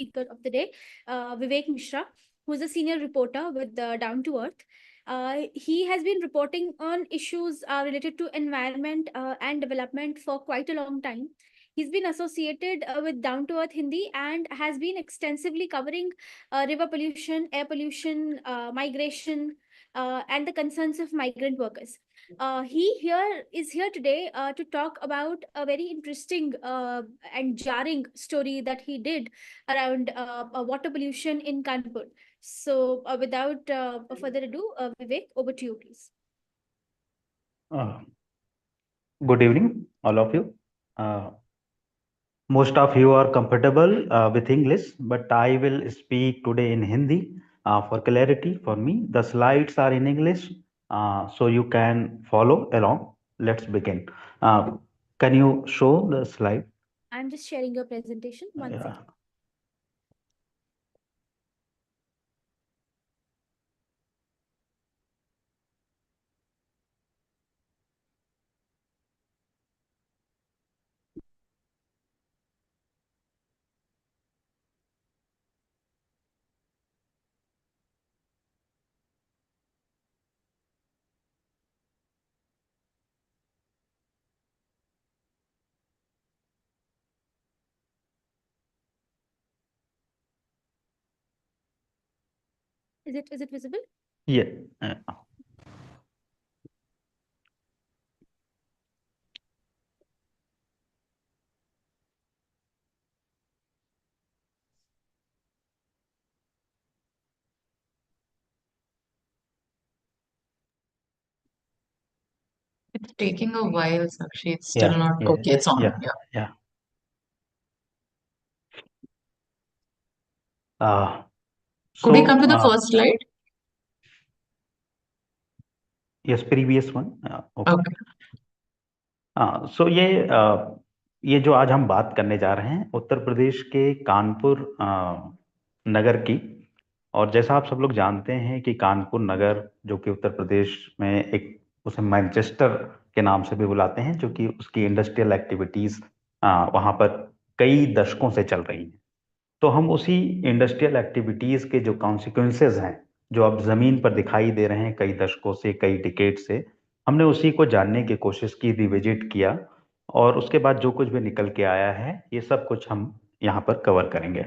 speaker of the day, Vivek Mishra, who is a senior reporter with Down to Earth. He has been reporting on issues related to environment and development for quite a long time. He's been associated with Down to Earth Hindi and has been extensively covering river pollution, air pollution, migration, and the concerns of migrant workers. He is here today to talk about a very interesting and jarring story that he did around water pollution in Kanpur. So without further ado, Vivek, over to you, please. Uh, Good evening, all of you. Most of you are comfortable with English, but I will speak today in Hindi for clarity for me. The slides are in English, so you can follow along. Let's begin. Uh, can you show the slide? I'm just sharing your presentation. One Yeah. second. Is it visible? Yeah. It's taking a while, Sakshi. It's still Yeah. not Yeah. okay. It's on. Yeah. Yeah. Yeah. Uh, Could we come so to the first slide? yes, previous one. Okay. Okay. सो ये जो आज हम बात करने जा रहे हैं उत्तर प्रदेश के कानपुर नगर की। और जैसा आप सब लोग जानते हैं कि कानपुर नगर जो कि उत्तर प्रदेश में एक उसे मैनचेस्टर के नाम से भी बुलाते हैं, जो कि उसकी इंडस्ट्रियल एक्टिविटीज वहाँ पर कई दशकों से चल रही हैं। तो हम उसी इंडस्ट्रियल एक्टिविटीज के जो कॉन्सिक्वेंसेज हैं, जो अब जमीन पर दिखाई दे रहे हैं कई दशकों से, कई डिकेड से, हमने उसी को जानने की कोशिश की, रिविजिट किया, और उसके बाद जो कुछ भी निकल के आया है ये सब कुछ हम यहाँ पर कवर करेंगे।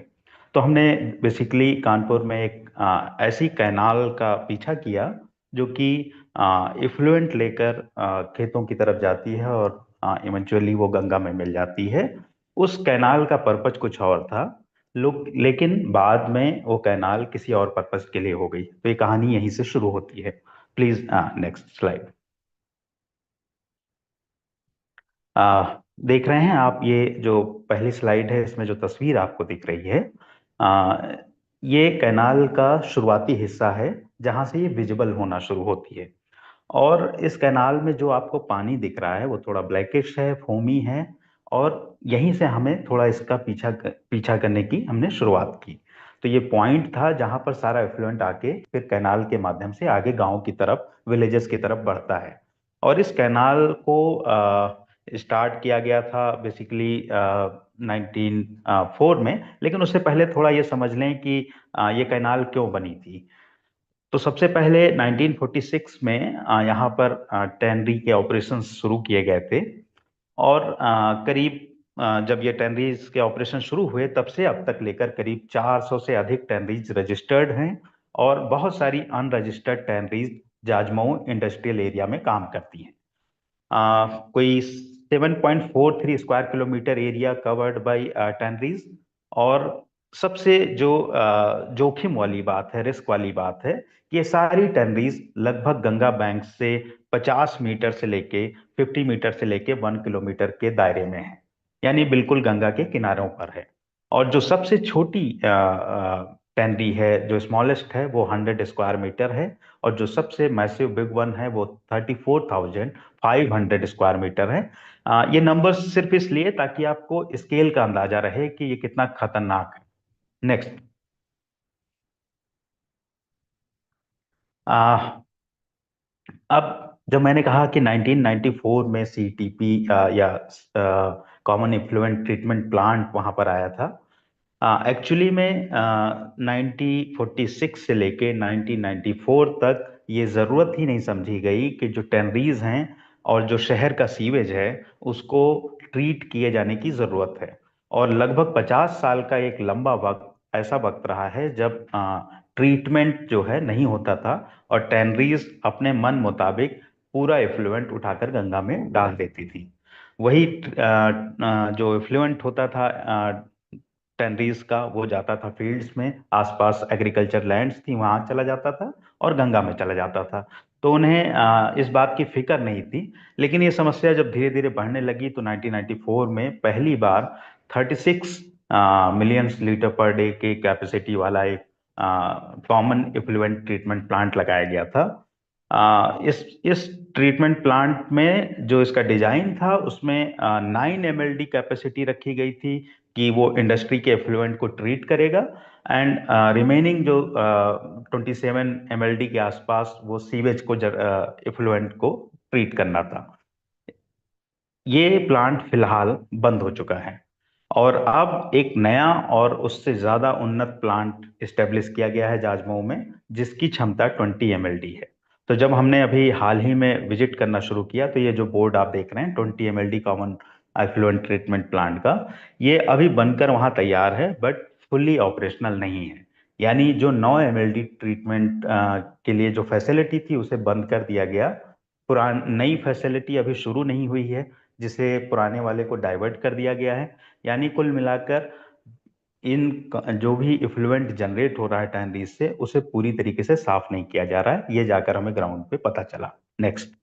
तो हमने बेसिकली कानपुर में एक ऐसी कैनाल का पीछा किया जो कि इफ्लुएंट लेकर खेतों की तरफ जाती है और इवेंचुअली वो गंगा में मिल जाती है। उस कैनाल का पर्पज कुछ और था, लोग, लेकिन बाद में वो कैनाल किसी और पर्पस के लिए हो गई। तो ये कहानी यहीं से शुरू होती है। Please next slide. देख रहे हैं आप ये जो पहली स्लाइड है, इसमें जो तस्वीर आपको दिख रही है, ये कैनाल का शुरुआती हिस्सा है जहां से ये विजिबल होना शुरू होती है। और इस कैनाल में जो आपको पानी दिख रहा है वो थोड़ा ब्लैकिश है, फोमी है, और यहीं से हमें थोड़ा इसका पीछा करने की हमने शुरुआत की। तो ये पॉइंट था जहां पर सारा एफ्लुएंट आके फिर कैनाल के माध्यम से आगे गांव की तरफ, विलेजेस की तरफ बढ़ता है। और इस कैनाल को स्टार्ट किया गया था बेसिकली 1904 में, लेकिन उससे पहले थोड़ा ये समझ लें कि ये कैनाल क्यों बनी थी। तो सबसे पहले 1946 में यहाँ पर टैनरी के ऑपरेशन शुरू किए गए थे। और करीब जब ये टैनरीज के ऑपरेशन शुरू हुए तब से अब तक लेकर करीब 400 से अधिक टैनरीज रजिस्टर्ड हैं, और बहुत सारी unregistered tanneries Jajmau industrial area में काम करती हैं। कोई 7.43 square kilometre area covered by tanneries. और सबसे जो जोखिम वाली बात है, रिस्क वाली बात है, कि ये सारी टैनरीज लगभग गंगा बैंक से 50 मीटर से लेके 50 मीटर से लेके 1 किलोमीटर के दायरे में है, यानी बिल्कुल गंगा के किनारों पर है। और जो सबसे छोटी टैनरी है, जो स्मॉलेस्ट है, वो 100 स्क्वायर मीटर है। और जो सबसे मैसिव बिग वन है वो 34,500 स्क्वायर मीटर है। ये नंबर सिर्फ इसलिए ताकि आपको स्केल का अंदाजा रहे कि ये कितना खतरनाक है। नेक्स्ट। अब जब मैंने कहा कि 1994 में सीटीपी या कॉमन इफ्लुएंट ट्रीटमेंट प्लांट वहां पर आया था, एक्चुअली में 1946 से लेके 1994 तक ये जरूरत ही नहीं समझी गई कि जो टैनरीज हैं और जो शहर का सीवेज है उसको ट्रीट किए जाने की जरूरत है। और लगभग 50 साल का एक लंबा वक्त, ऐसा वक्त रहा है जब ट्रीटमेंट जो है नहीं होता था, और टैनरीज अपने मन मुताबिक पूरा इफ्लुएंट उठाकर गंगा में डाल देती थी। वही जो इफ्लुएंट होता था टेनरीज का वो जाता था फील्ड्स में, आसपास एग्रीकल्चर लैंड्स थी वहां चला जाता था और गंगा में चला जाता था। तो उन्हें इस बात की फिक्र नहीं थी। लेकिन ये समस्या जब धीरे धीरे बढ़ने लगी तो 1994 में पहली बार 36 मिलियन लीटर पर डे के कैपेसिटी वाला एक कॉमन इफ्लुएंट ट्रीटमेंट प्लांट लगाया गया था। इस ट्रीटमेंट प्लांट में जो इसका डिजाइन था उसमें 9 MLD कैपेसिटी रखी गई थी कि वो इंडस्ट्री के एफ्लुएंट को ट्रीट करेगा, एंड रिमेनिंग जो 27 MLD के आसपास वो सीवेज को एफ्लुएंट को ट्रीट करना था। ये प्लांट फिलहाल बंद हो चुका है और अब एक नया और उससे ज्यादा उन्नत प्लांट इस्टेब्लिश किया गया है जाजमऊ में, जिसकी क्षमता 20 MLD है। तो जब हमने अभी हाल ही में विजिट करना शुरू किया तो ये जो बोर्ड आप देख रहे हैं 20 MLD common effluent treatment plant का, ये अभी बनकर वहां तैयार है बट फुल्ली ऑपरेशनल नहीं है। यानी जो 9 MLD ट्रीटमेंट के लिए जो फैसिलिटी थी उसे बंद कर दिया गया। नई फैसिलिटी अभी शुरू नहीं हुई है जिसे पुराने वाले को डाइवर्ट कर दिया गया है। यानी कुल मिलाकर जो भी इफ्लुएंट जनरेट हो रहा है टैनरीज से, उसे पूरी तरीके से साफ नहीं किया जा रहा है। ये जाकर हमें ग्राउंड पे पता चला। नेक्स्ट।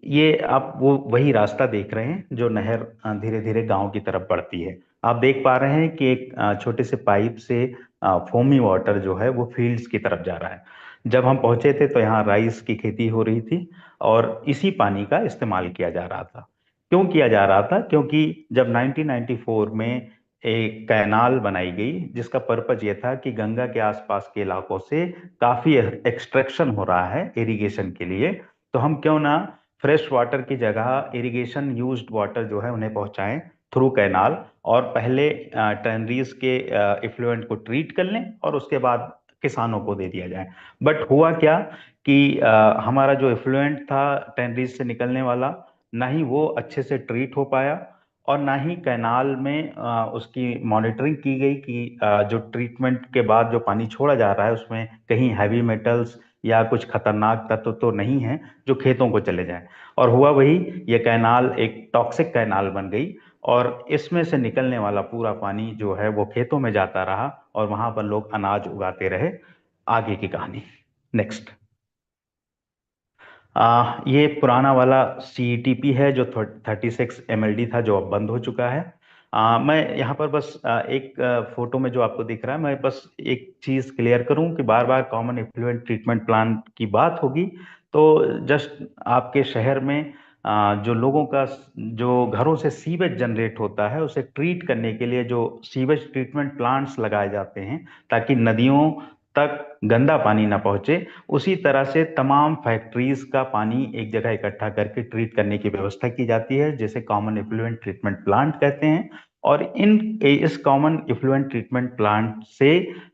ये आप वो वही रास्ता देख रहे हैं जो नहर धीरे धीरे गांव की तरफ बढ़ती है। आप देख पा रहे हैं कि एक छोटे से पाइप से फोमी वाटर जो है वो फील्ड्स की तरफ जा रहा है। जब हम पहुंचे थे तो यहाँ राइस की खेती हो रही थी और इसी पानी का इस्तेमाल किया जा रहा था। क्यों किया जा रहा था? क्योंकि जब 1994 में एक कैनाल बनाई गई जिसका पर्पज ये था कि गंगा के आसपास के इलाकों से काफी एक्सट्रैक्शन हो रहा है इरिगेशन के लिए, तो हम क्यों ना फ्रेश वाटर की जगह इरिगेशन यूज्ड वाटर जो है उन्हें पहुंचाएं थ्रू कैनाल, और पहले टैनरीज के इफ्लुएंट को ट्रीट कर लें और उसके बाद किसानों को दे दिया जाए। बट हुआ क्या कि हमारा जो इफ्लुएंट था टैनरीज से निकलने वाला, ना ही वो अच्छे से ट्रीट हो पाया और ना ही कैनाल में उसकी मॉनिटरिंग की गई कि जो ट्रीटमेंट के बाद जो पानी छोड़ा जा रहा है उसमें कहीं हैवी मेटल्स या कुछ खतरनाक तत्व तो नहीं है जो खेतों को चले जाएं। और हुआ वही, ये कैनाल एक टॉक्सिक कैनाल बन गई और इसमें से निकलने वाला पूरा पानी जो है वो खेतों में जाता रहा और वहां पर लोग अनाज उगाते रहे। आगे की कहानी। नेक्स्ट। ये पुराना वाला CETP है जो 36 MLD था जो अब बंद हो चुका है। मैं यहाँ पर बस एक फोटो में जो आपको दिख रहा है, मैं बस एक चीज क्लियर करूं कि बार बार कॉमन इफ्लुएंट ट्रीटमेंट प्लांट की बात होगी तो जस्ट आपके शहर में जो लोगों का जो घरों से सीवेज जनरेट होता है उसे ट्रीट करने के लिए जो सीवेज ट्रीटमेंट प्लांट्स लगाए जाते हैं ताकि नदियों तक गंदा पानी ना पहुंचे, उसी तरह से तमाम फैक्ट्रीज का पानी एक जगह इकट्ठा करके ट्रीट करने की व्यवस्था की जाती है जिसे कॉमन इफ्लुएंट ट्रीटमेंट प्लांट कहते हैं। और इस कॉमन इफ्लुएंट ट्रीटमेंट प्लांट से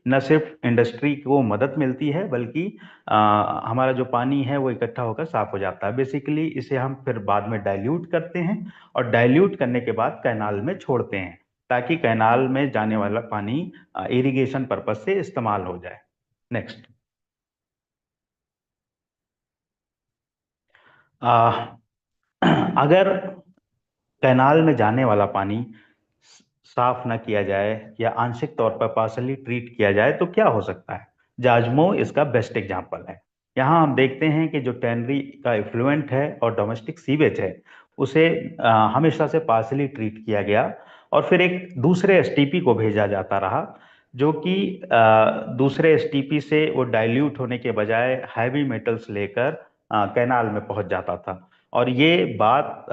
न सिर्फ इंडस्ट्री को मदद मिलती है बल्कि हमारा जो पानी है वो इकट्ठा होकर साफ हो जाता है। बेसिकली इसे हम फिर बाद में डाइल्यूट करते हैं और डाइल्यूट करने के बाद कैनाल में छोड़ते हैं ताकि कैनाल में जाने वाला पानी इरिगेशन पर्पज से इस्तेमाल हो जाए। नेक्स्ट। अगर कैनाल में जाने वाला पानी साफ न किया जाए या आंशिक तौर पर पार्सली ट्रीट किया जाए तो क्या हो सकता है? जाजमऊ इसका बेस्ट एग्जांपल है। यहाँ हम देखते हैं कि जो टैनरी का इफ्लुएंट है और डोमेस्टिक सीवेज है उसे हमेशा से पार्सली ट्रीट किया गया और फिर एक दूसरे एसटीपी को भेजा जाता रहा जो कि दूसरे एसटीपी से वो डाइल्यूट होने के बजाय हैवी मेटल्स लेकर कैनाल में पहुंच जाता था। और ये बात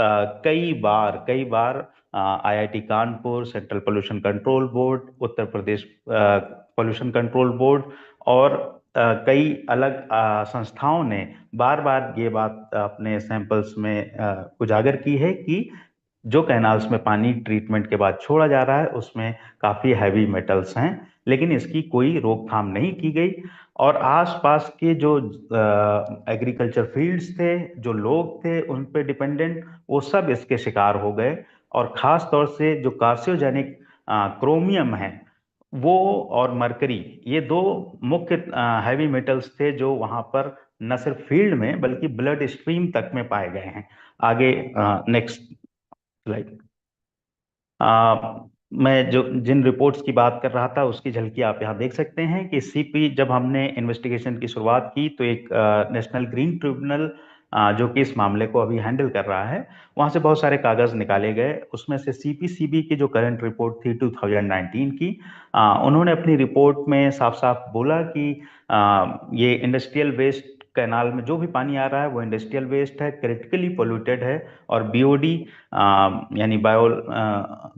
कई बार IIT Kanpur, central pollution control board, Uttar Pradesh pollution control board और कई अलग संस्थाओं ने बार बार ये बात अपने सैंपल्स में उजागर की है कि जो कैनाल्स में पानी ट्रीटमेंट के बाद छोड़ा जा रहा है उसमें काफी हैवी मेटल्स हैं, लेकिन इसकी कोई रोकथाम नहीं की गई। और आसपास के जो एग्रीकल्चर फील्ड्स थे, जो लोग थे उन पे डिपेंडेंट, वो सब इसके शिकार हो गए। और खास तौर से जो कार्सियोजेनिक क्रोमियम है वो और मरकरी, ये दो मुख्य हैवी मेटल्स थे जो वहां पर न सिर्फ फील्ड में बल्कि ब्लड स्ट्रीम तक में पाए गए हैं। आगे नेक्स्ट स्लाइड। मैं जो जिन रिपोर्ट्स की बात कर रहा था उसकी झलकी आप यहाँ देख सकते हैं कि सीपी जब हमने इन्वेस्टिगेशन की शुरुआत की तो एक नेशनल ग्रीन ट्रिब्यूनल जो कि इस मामले को अभी हैंडल कर रहा है, वहां से बहुत सारे कागज निकाले गए। उसमें से सीपीसीबी की जो करंट रिपोर्ट थी 2019 की, उन्होंने अपनी रिपोर्ट में साफ साफ बोला कि ये इंडस्ट्रियल वेस्ट कैनाल में जो भी पानी आ रहा है वो इंडस्ट्रियल वेस्ट है, क्रिटिकली पोल्यूटेड है, और बीओडी यानी बायो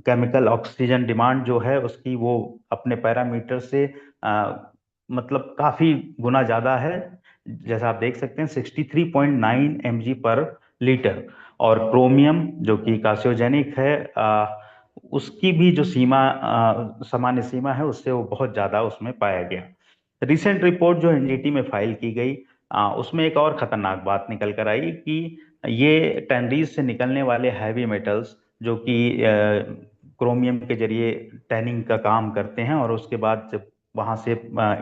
केमिकल ऑक्सीजन डिमांड जो है उसकी वो अपने पैरामीटर से मतलब काफी गुना ज्यादा है। जैसा आप देख सकते हैं 63.9 mg पर लीटर। और क्रोमियम जो कि कार्सिनोजेनिक है, उसकी भी जो सीमा सामान्य सीमा है उससे वो बहुत ज्यादा उसमें पाया गया। रिसेंट रिपोर्ट जो एनजीटी में फाइल की गई, उसमें एक और खतरनाक बात निकल कर आई कि ये टैनरीज से निकलने वाले हैवी मेटल्स जो कि क्रोमियम के जरिए टैनिंग का काम करते हैं, और उसके बाद जब वहां से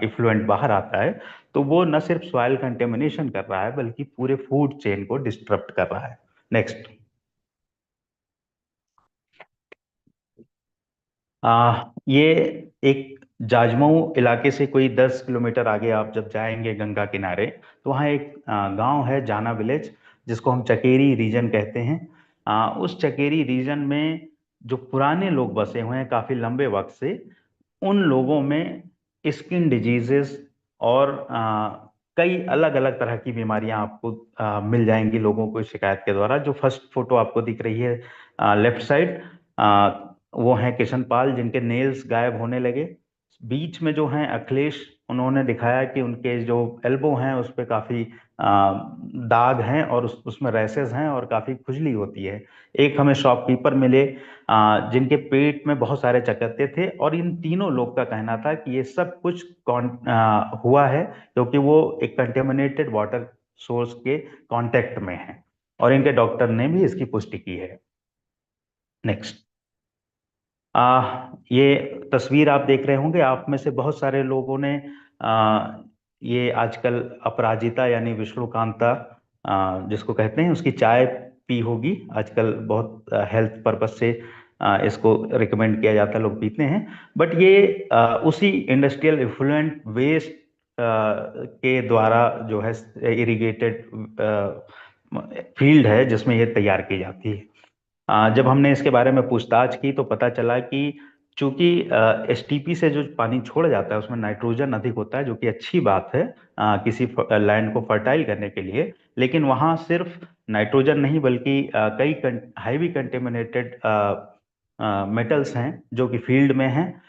इफ्लुएंट बाहर आता है तो वो न सिर्फ सॉइल कंटेमिनेशन कर रहा है बल्कि पूरे फूड चेन को डिस्टर्ब कर रहा है। नेक्स्ट। ये एक जाजमऊ इलाके से कोई 10 किलोमीटर आगे आप जब जाएंगे गंगा किनारे, तो वहाँ एक गांव है जाना विलेज, जिसको हम चकेरी रीजन कहते हैं। उस चकेरी रीजन में जो पुराने लोग बसे हुए हैं काफी लंबे वक्त से, उन लोगों में स्किन डिजीजेस और कई अलग अलग तरह की बीमारियां आपको मिल जाएंगी लोगों को इस शिकायत के द्वारा। जो फर्स्ट फोटो आपको दिख रही है लेफ्ट साइड, वो हैं किशन पाल जिनके नेल्स गायब होने लगे। बीच में जो हैं अखिलेश, उन्होंने दिखाया कि उनके जो एल्बो हैं उस पे काफी दाग हैं और उसमें रैसेस हैं और काफी खुजली होती है। एक हमें शॉपकीपर मिले जिनके पेट में बहुत सारे चकत्ते थे, और इन तीनों लोग का कहना था कि ये सब कुछ हुआ है क्योंकि वो एक कंटेमिनेटेड वाटर सोर्स के कांटेक्ट में हैं, और इनके डॉक्टर ने भी इसकी पुष्टि की है। नेक्स्ट। ये तस्वीर आप देख रहे होंगे, आप में से बहुत सारे लोगों ने ये आजकल अपराजिता यानी विष्णुकांता जिसको कहते हैं उसकी चाय पी होगी। आजकल बहुत हेल्थ पर्पस से इसको रिकमेंड किया जाता है, लोग पीते हैं। बट ये उसी इंडस्ट्रियल इफ्लुएंट वेस्ट के द्वारा जो है इरिगेटेड फील्ड है जिसमें ये तैयार की जाती है। जब हमने इसके बारे में पूछताछ की तो पता चला कि चूंकि एसटीपी से जो पानी छोड़ा जाता है उसमें नाइट्रोजन अधिक होता है, जो कि अच्छी बात है किसी लैंड को फर्टाइल करने के लिए। लेकिन वहाँ सिर्फ नाइट्रोजन नहीं बल्कि कई हाईली कंटेमिनेटेड मेटल्स हैं जो कि फील्ड में हैं।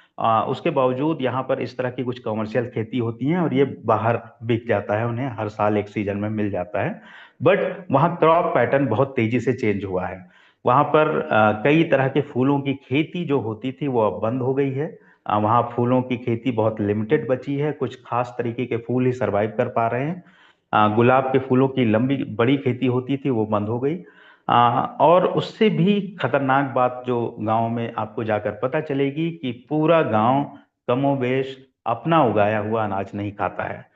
उसके बावजूद यहाँ पर इस तरह की कुछ कमर्शियल खेती होती है और ये बाहर बिक जाता है, उन्हें हर साल एक सीजन में मिल जाता है। बट वहाँ क्रॉप पैटर्न बहुत तेजी से चेंज हुआ है। वहां पर कई तरह के फूलों की खेती जो होती थी वो अब बंद हो गई है। वहां फूलों की खेती बहुत लिमिटेड बची है, कुछ खास तरीके के फूल ही सरवाइव कर पा रहे हैं। गुलाब के फूलों की लंबी बड़ी खेती होती थी वो बंद हो गई। और उससे भी खतरनाक बात जो गांव में आपको जाकर पता चलेगी कि पूरा गांव कमोबेश अपना उगाया हुआ अनाज नहीं खाता है।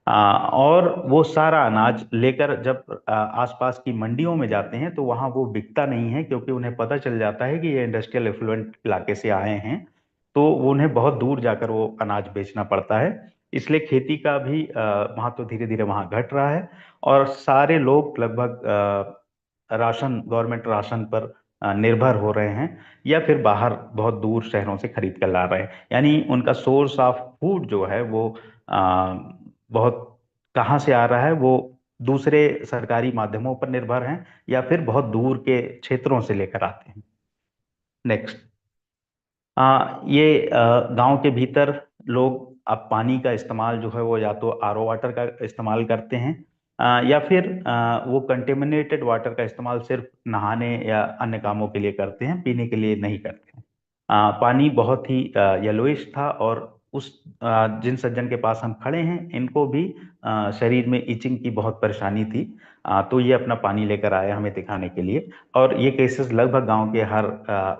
और वो सारा अनाज लेकर जब आसपास की मंडियों में जाते हैं तो वहां वो बिकता नहीं है, क्योंकि उन्हें पता चल जाता है कि ये इंडस्ट्रियल एफ्लुएंट इलाके से आए हैं, तो उन्हें बहुत दूर जाकर वो अनाज बेचना पड़ता है। इसलिए खेती का भी वहां तो धीरे धीरे वहां घट रहा है, और सारे लोग लगभग राशन, गवर्नमेंट राशन पर निर्भर हो रहे हैं, या फिर बाहर बहुत दूर शहरों से खरीद कर ला रहे हैं। यानी उनका सोर्स ऑफ फूड जो है वो बहुत कहाँ से आ रहा है, वो दूसरे सरकारी माध्यमों पर निर्भर हैं या फिर बहुत दूर के क्षेत्रों से लेकर आते हैं। नेक्स्ट। ये गांव के भीतर लोग अब पानी का इस्तेमाल जो है वो या तो आरओ वाटर का इस्तेमाल करते हैं, या फिर वो कंटेमिनेटेड वाटर का इस्तेमाल सिर्फ नहाने या अन्य कामों के लिए करते हैं, पीने के लिए नहीं करते हैं। पानी बहुत ही येलोइश था, और उस जिन सज्जन के पास हम खड़े हैं इनको भी शरीर में इचिंग की बहुत परेशानी थी। तो ये अपना पानी लेकर आए हमें दिखाने के लिए, और ये केसेस लगभग गांव के हर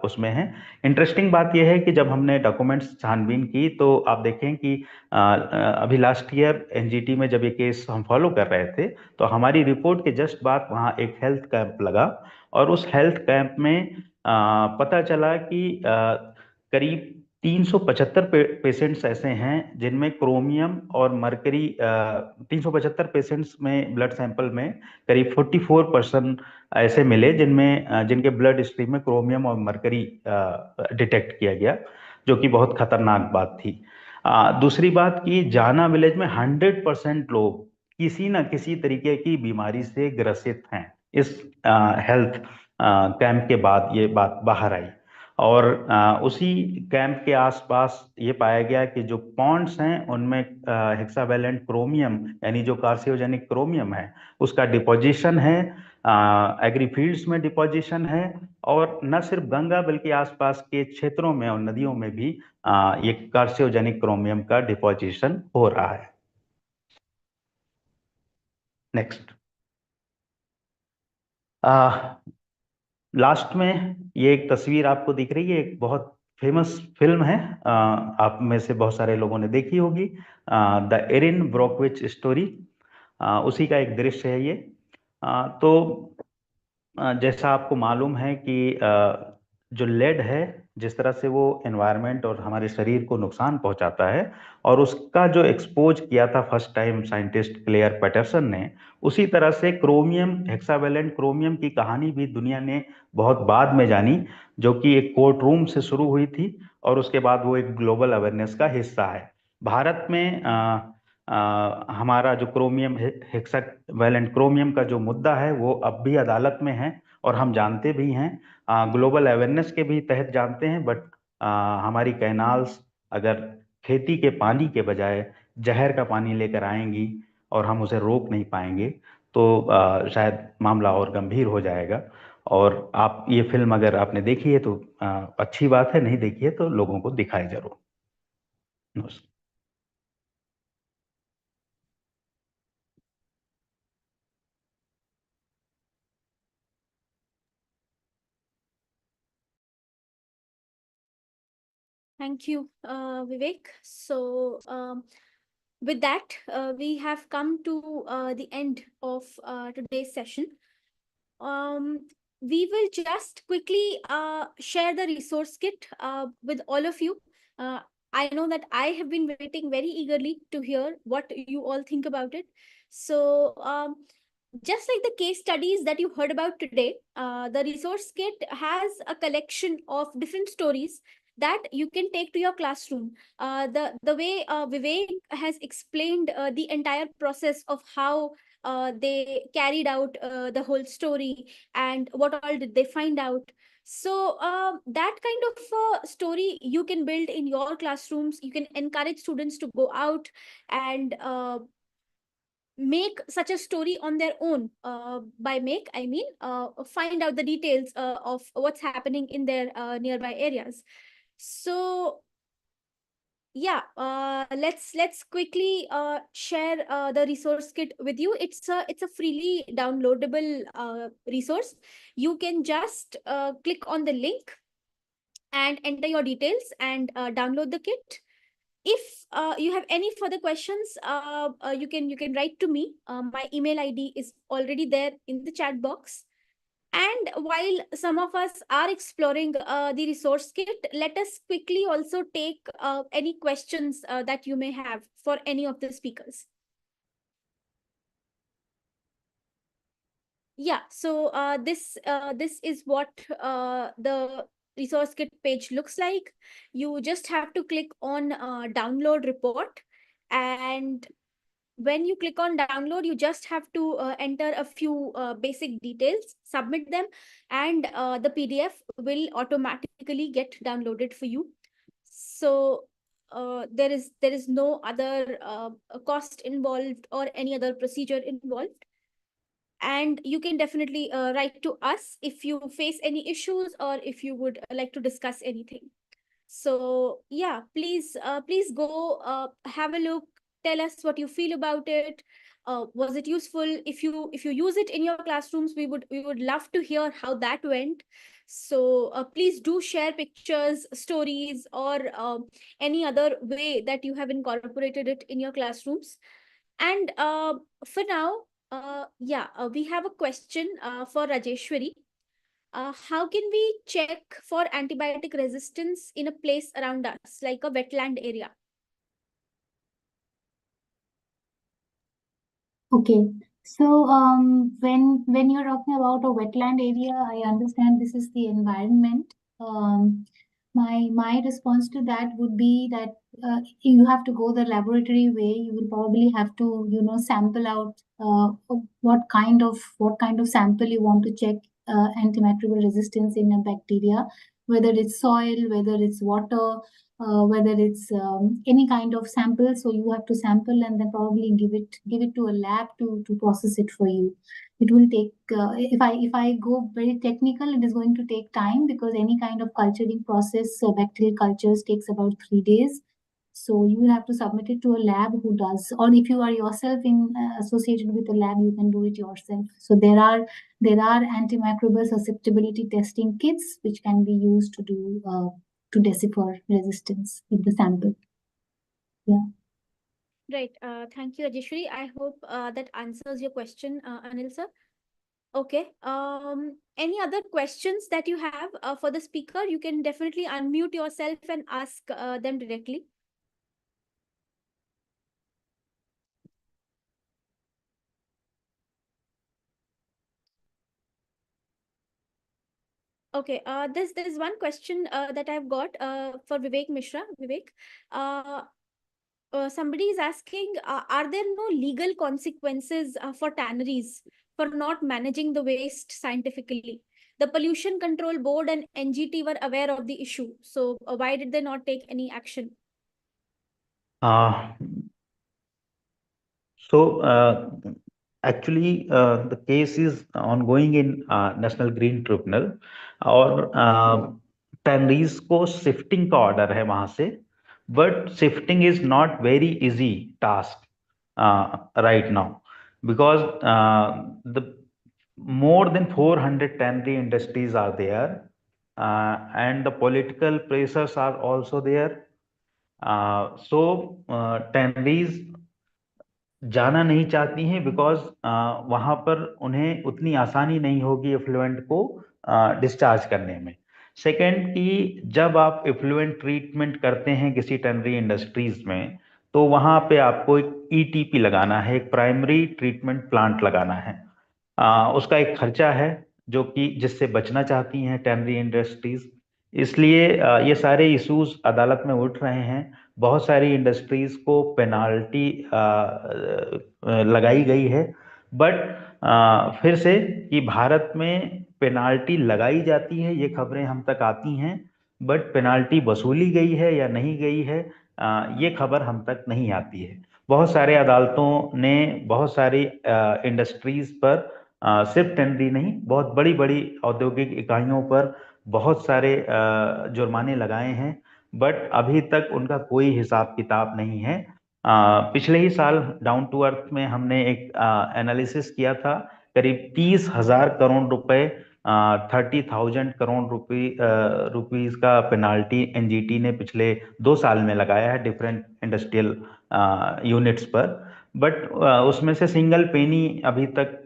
उसमें हैं। इंटरेस्टिंग बात यह है कि जब हमने डॉक्यूमेंट्स छानबीन की तो आप देखें कि अभी लास्ट ईयर एनजीटी में जब ये केस हम फॉलो कर रहे थे तो हमारी रिपोर्ट के जस्ट बाद वहाँ एक हेल्थ कैंप लगा, और उस हेल्थ कैंप में पता चला कि करीब 375 पेशेंट्स ऐसे हैं जिनमें क्रोमियम और मरकरी, 375 पेशेंट्स में ब्लड सैंपल में करीब 44% ऐसे मिले जिनमें जिनके ब्लड स्ट्रीम में क्रोमियम और मरकरी डिटेक्ट किया गया, जो कि बहुत खतरनाक बात थी। दूसरी बात कि जाना विलेज में 100% लोग किसी न किसी तरीके की बीमारी से ग्रसित हैं। इस हेल्थ कैंप के बाद ये बात बाहर आई, और उसी कैंप के आसपास ये पाया गया कि जो पॉन्ड्स हैं उनमें हेक्सावेलेंट क्रोमियम, यानी जो कार्सियोजेनिक क्रोमियम है, उसका डिपोजिशन है, एग्रीफील्ड्स में डिपोजिशन है, और न सिर्फ गंगा बल्कि आसपास के क्षेत्रों में और नदियों में भी ये कार्सियोजेनिक क्रोमियम का डिपोजिशन हो रहा है। नेक्स्ट। लास्ट में ये एक तस्वीर आपको दिख रही है, एक बहुत फेमस फिल्म है, आप में से बहुत सारे लोगों ने देखी होगी, द एरिन ब्रोकविच स्टोरी, उसी का एक दृश्य है ये। तो जैसा आपको मालूम है कि जो लेड है, जिस तरह से वो एनवायरनमेंट और हमारे शरीर को नुकसान पहुंचाता है, और उसका जो एक्सपोज किया था first time scientist Clair Patterson ने, उसी तरह से क्रोमियम, हेक्सावेलेंट क्रोमियम की कहानी भी दुनिया ने बहुत बाद में जानी, जो कि एक कोर्ट रूम से शुरू हुई थी और उसके बाद वो एक ग्लोबल अवेयरनेस का हिस्सा है। भारत में हमारा जो क्रोमियम, हेक्सावेलेंट क्रोमियम का जो मुद्दा है वो अब भी अदालत में है, और हम जानते भी हैं, ग्लोबल अवेयरनेस के भी तहत जानते हैं, बट हमारी कैनाल्स अगर खेती के पानी के बजाय जहर का पानी लेकर आएंगी और हम उसे रोक नहीं पाएंगे तो शायद मामला और गंभीर हो जाएगा। और आप ये फिल्म अगर आपने देखी है तो अच्छी बात है, नहीं देखी है तो लोगों को दिखाए जरूर। नमस्कार। Thank you, Vivek. So, with that, we have come to the end of today's session. We will just quickly share the resource kit with all of you. I know that I have been waiting very eagerly to hear what you all think about it. So, just like the case studies that you heard about today, the resource kit has a collection of different stories that you can take to your classroom. The way Vivek has explained the entire process of how they carried out the whole story and what all did they find out. So that kind of story you can build in your classrooms. You can encourage students to go out and make such a story on their own. By make, I mean find out the details of what's happening in their nearby areas. So yeah, let's quickly share the resource kit with you. It's a freely downloadable resource. You can just click on the link and enter your details and download the kit. If you have any further questions, you can write to me. My email ID is already there in the chat box. And while some of us are exploring the resource kit, let us quickly also take any questions that you may have for any of the speakers. Yeah, so this is what the resource kit page looks like. You just have to click on download report, and when you click on download, you just have to enter a few basic details, submit them, and the PDF will automatically get downloaded for you. So there is no other cost involved or any other procedure involved. And you can definitely write to us if you face any issues or if you would like to discuss anything. So yeah, please go have a look, tell us what you feel about it. Was it useful? If you use it in your classrooms, we would love to hear how that went. So please do share pictures, stories, or any other way that you have incorporated it in your classrooms. And for now, we have a question for Rajeshwari. how can we check for antibiotic resistance in a place around us, like a wetland area? Okay. So when you're talking about a wetland area, I understand this is the environment. My response to that would be that you have to go the laboratory way. You will probably have to sample out what kind of sample you want to check antimicrobial resistance in a bacteria, whether it's soil, whether it's water, whether it's any kind of sample. So you have to sample and then probably give it to a lab to process it for you. It will take if I go very technical, it is going to take time because any kind of culturing process, bacterial cultures takes about 3 days. So you will have to submit it to a lab who does, or if you are yourself associated with a lab, you can do it yourself. So there are antimicrobial susceptibility testing kits which can be used to decipher resistance in the sample. Yeah. Right. Thank you, Rajeshwari. I hope that answers your question, Anil sir. Okay. Any other questions that you have for the speaker? You can definitely unmute yourself and ask them directly. Okay. There's one question that I've got for Vivek Mishra. Vivek, uh, somebody is asking, are there no legal consequences for tanneries for not managing the waste scientifically? The Pollution Control Board and NGT were aware of the issue. So why did they not take any action? Uh, So the case is ongoing in national green tribunal और tanneries को shifting का order है वहां से but shifting is not very easy task right now because the more than 400 tannery industries are there and the political pressures are also there tanneries जाना नहीं चाहती हैं बिकॉज वहां पर उन्हें उतनी आसानी नहीं होगी इफ्लुएंट को डिस्चार्ज करने में सेकेंड कि जब आप इफ्लुएंट ट्रीटमेंट करते हैं किसी टनरी इंडस्ट्रीज में तो वहां पे आपको एक ईटीपी लगाना है, एक प्राइमरी ट्रीटमेंट प्लांट लगाना है। उसका एक खर्चा है जो कि जिससे बचना चाहती हैं टनरी इंडस्ट्रीज। इसलिए ये सारे इश्यूज अदालत में उठ रहे हैं। बहुत सारी इंडस्ट्रीज को पेनाल्टी लगाई गई है बट फिर से कि भारत में पेनाल्टी लगाई जाती है ये खबरें हम तक आती हैं बट पेनाल्टी वसूली गई है या नहीं गई है ये खबर हम तक नहीं आती है। बहुत सारे अदालतों ने बहुत सारी इंडस्ट्रीज पर सिर्फ टेनरी नहीं बहुत बड़ी बड़ी औद्योगिक इकाइयों पर बहुत सारे जुर्माने लगाए हैं बट अभी तक उनका कोई हिसाब किताब नहीं है। पिछले ही साल डाउन टू अर्थ में हमने एक एनालिसिस किया था करीब 30,000 करोड़ रुपए 30,000 करोड़ रुपीस का पेनाल्टी एनजीटी ने पिछले 2 साल में लगाया है डिफरेंट इंडस्ट्रियल यूनिट्स पर बट उसमें से सिंगल पेनी अभी तक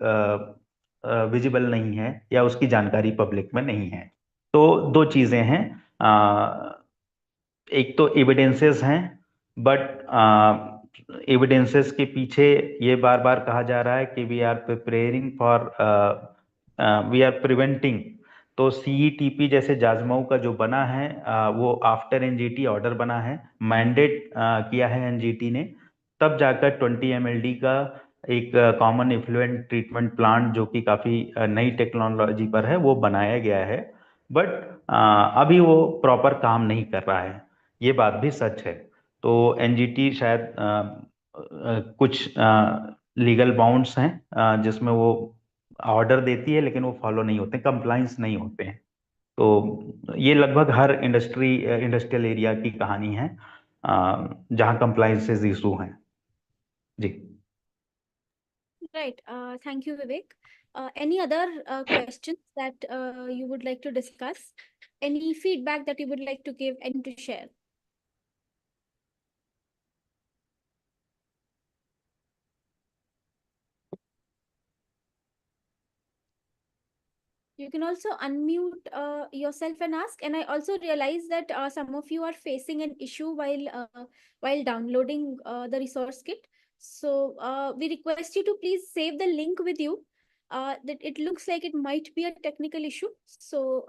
विजिबल नहीं है या उसकी जानकारी पब्लिक में नहीं है। तो दो चीजें हैं, एक तो एविडेंसेस हैं बट एविडेंसेस के पीछे ये बार बार कहा जा रहा है कि we are preparing for we are preventing. तो सीईटीपी जैसे जाजमऊ का जो बना है वो आफ्टर एनजीटी ऑर्डर बना है, मैंडेट किया है एनजीटी ने, तब जाकर 20 mld का एक कॉमन इफ्लुएंट ट्रीटमेंट प्लांट जो कि काफी नई टेक्नोलॉजी पर है वो बनाया गया है बट अभी वो प्रॉपर काम नहीं कर रहा है, ये बात भी सच है। तो एनजीटी शायद कुछ लीगल बाउंड्स हैं जिसमें वो ऑर्डर देती है लेकिन वो फॉलो नहीं होते, कंप्लाइंस नहीं होते हैं। तो ये लगभग हर इंडस्ट्रियल एरिया की कहानी है जहां कंप्लाइंसेस इशू हैं। जी Right. Thank you, Vivek. Any other questions that you would like to discuss? Any feedback that you would like to give and to share? You can also unmute yourself and ask. And I also realize that some of you are facing an issue while downloading the resource kit. So we request you to please save the link with you. That it looks like it might be a technical issue. So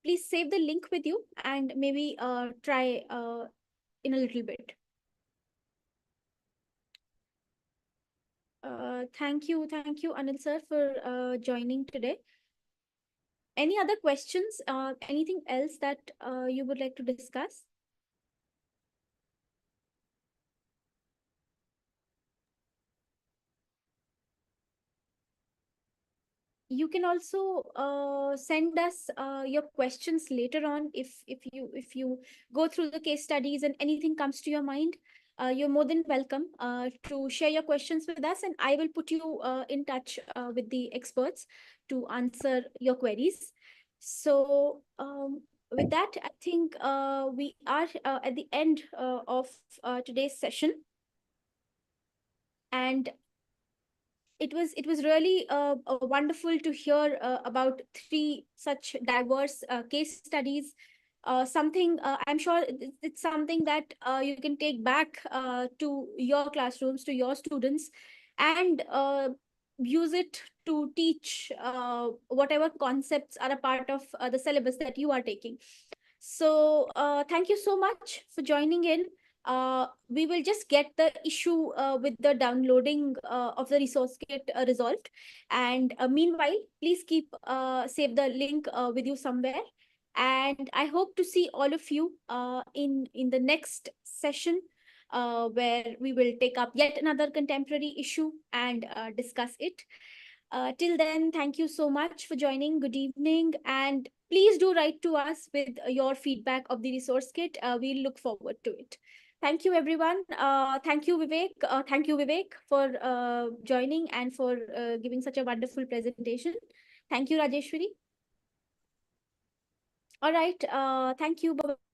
please save the link with you and maybe try in a little bit. Thank you, Anil sir, for joining today. Any other questions? Anything else that you would like to discuss? You can also send us your questions later on if you go through the case studies and anything comes to your mind. You're more than welcome to share your questions with us, and I will put you in touch with the experts to answer your queries. So with that, I think we are at the end of today's session, and it was really wonderful to hear about 3 such diverse case studies. Something I'm sure it's something that you can take back to your classrooms, to your students, and use it to teach whatever concepts are a part of the syllabus that you are taking. So thank you so much for joining in. We will just get the issue with the downloading of the resource kit resolved. And meanwhile, please keep save the link with you somewhere. And I hope to see all of you in the next session where we will take up yet another contemporary issue and discuss it. Till then, thank you so much for joining. Good evening. And please do write to us with your feedback of the resource kit. We'll look forward to it. Thank you, everyone. Thank you, Vivek. Thank you, Vivek, for joining and for giving such a wonderful presentation. Thank you, Rajeshwari. All right. Thank you. Bye-bye.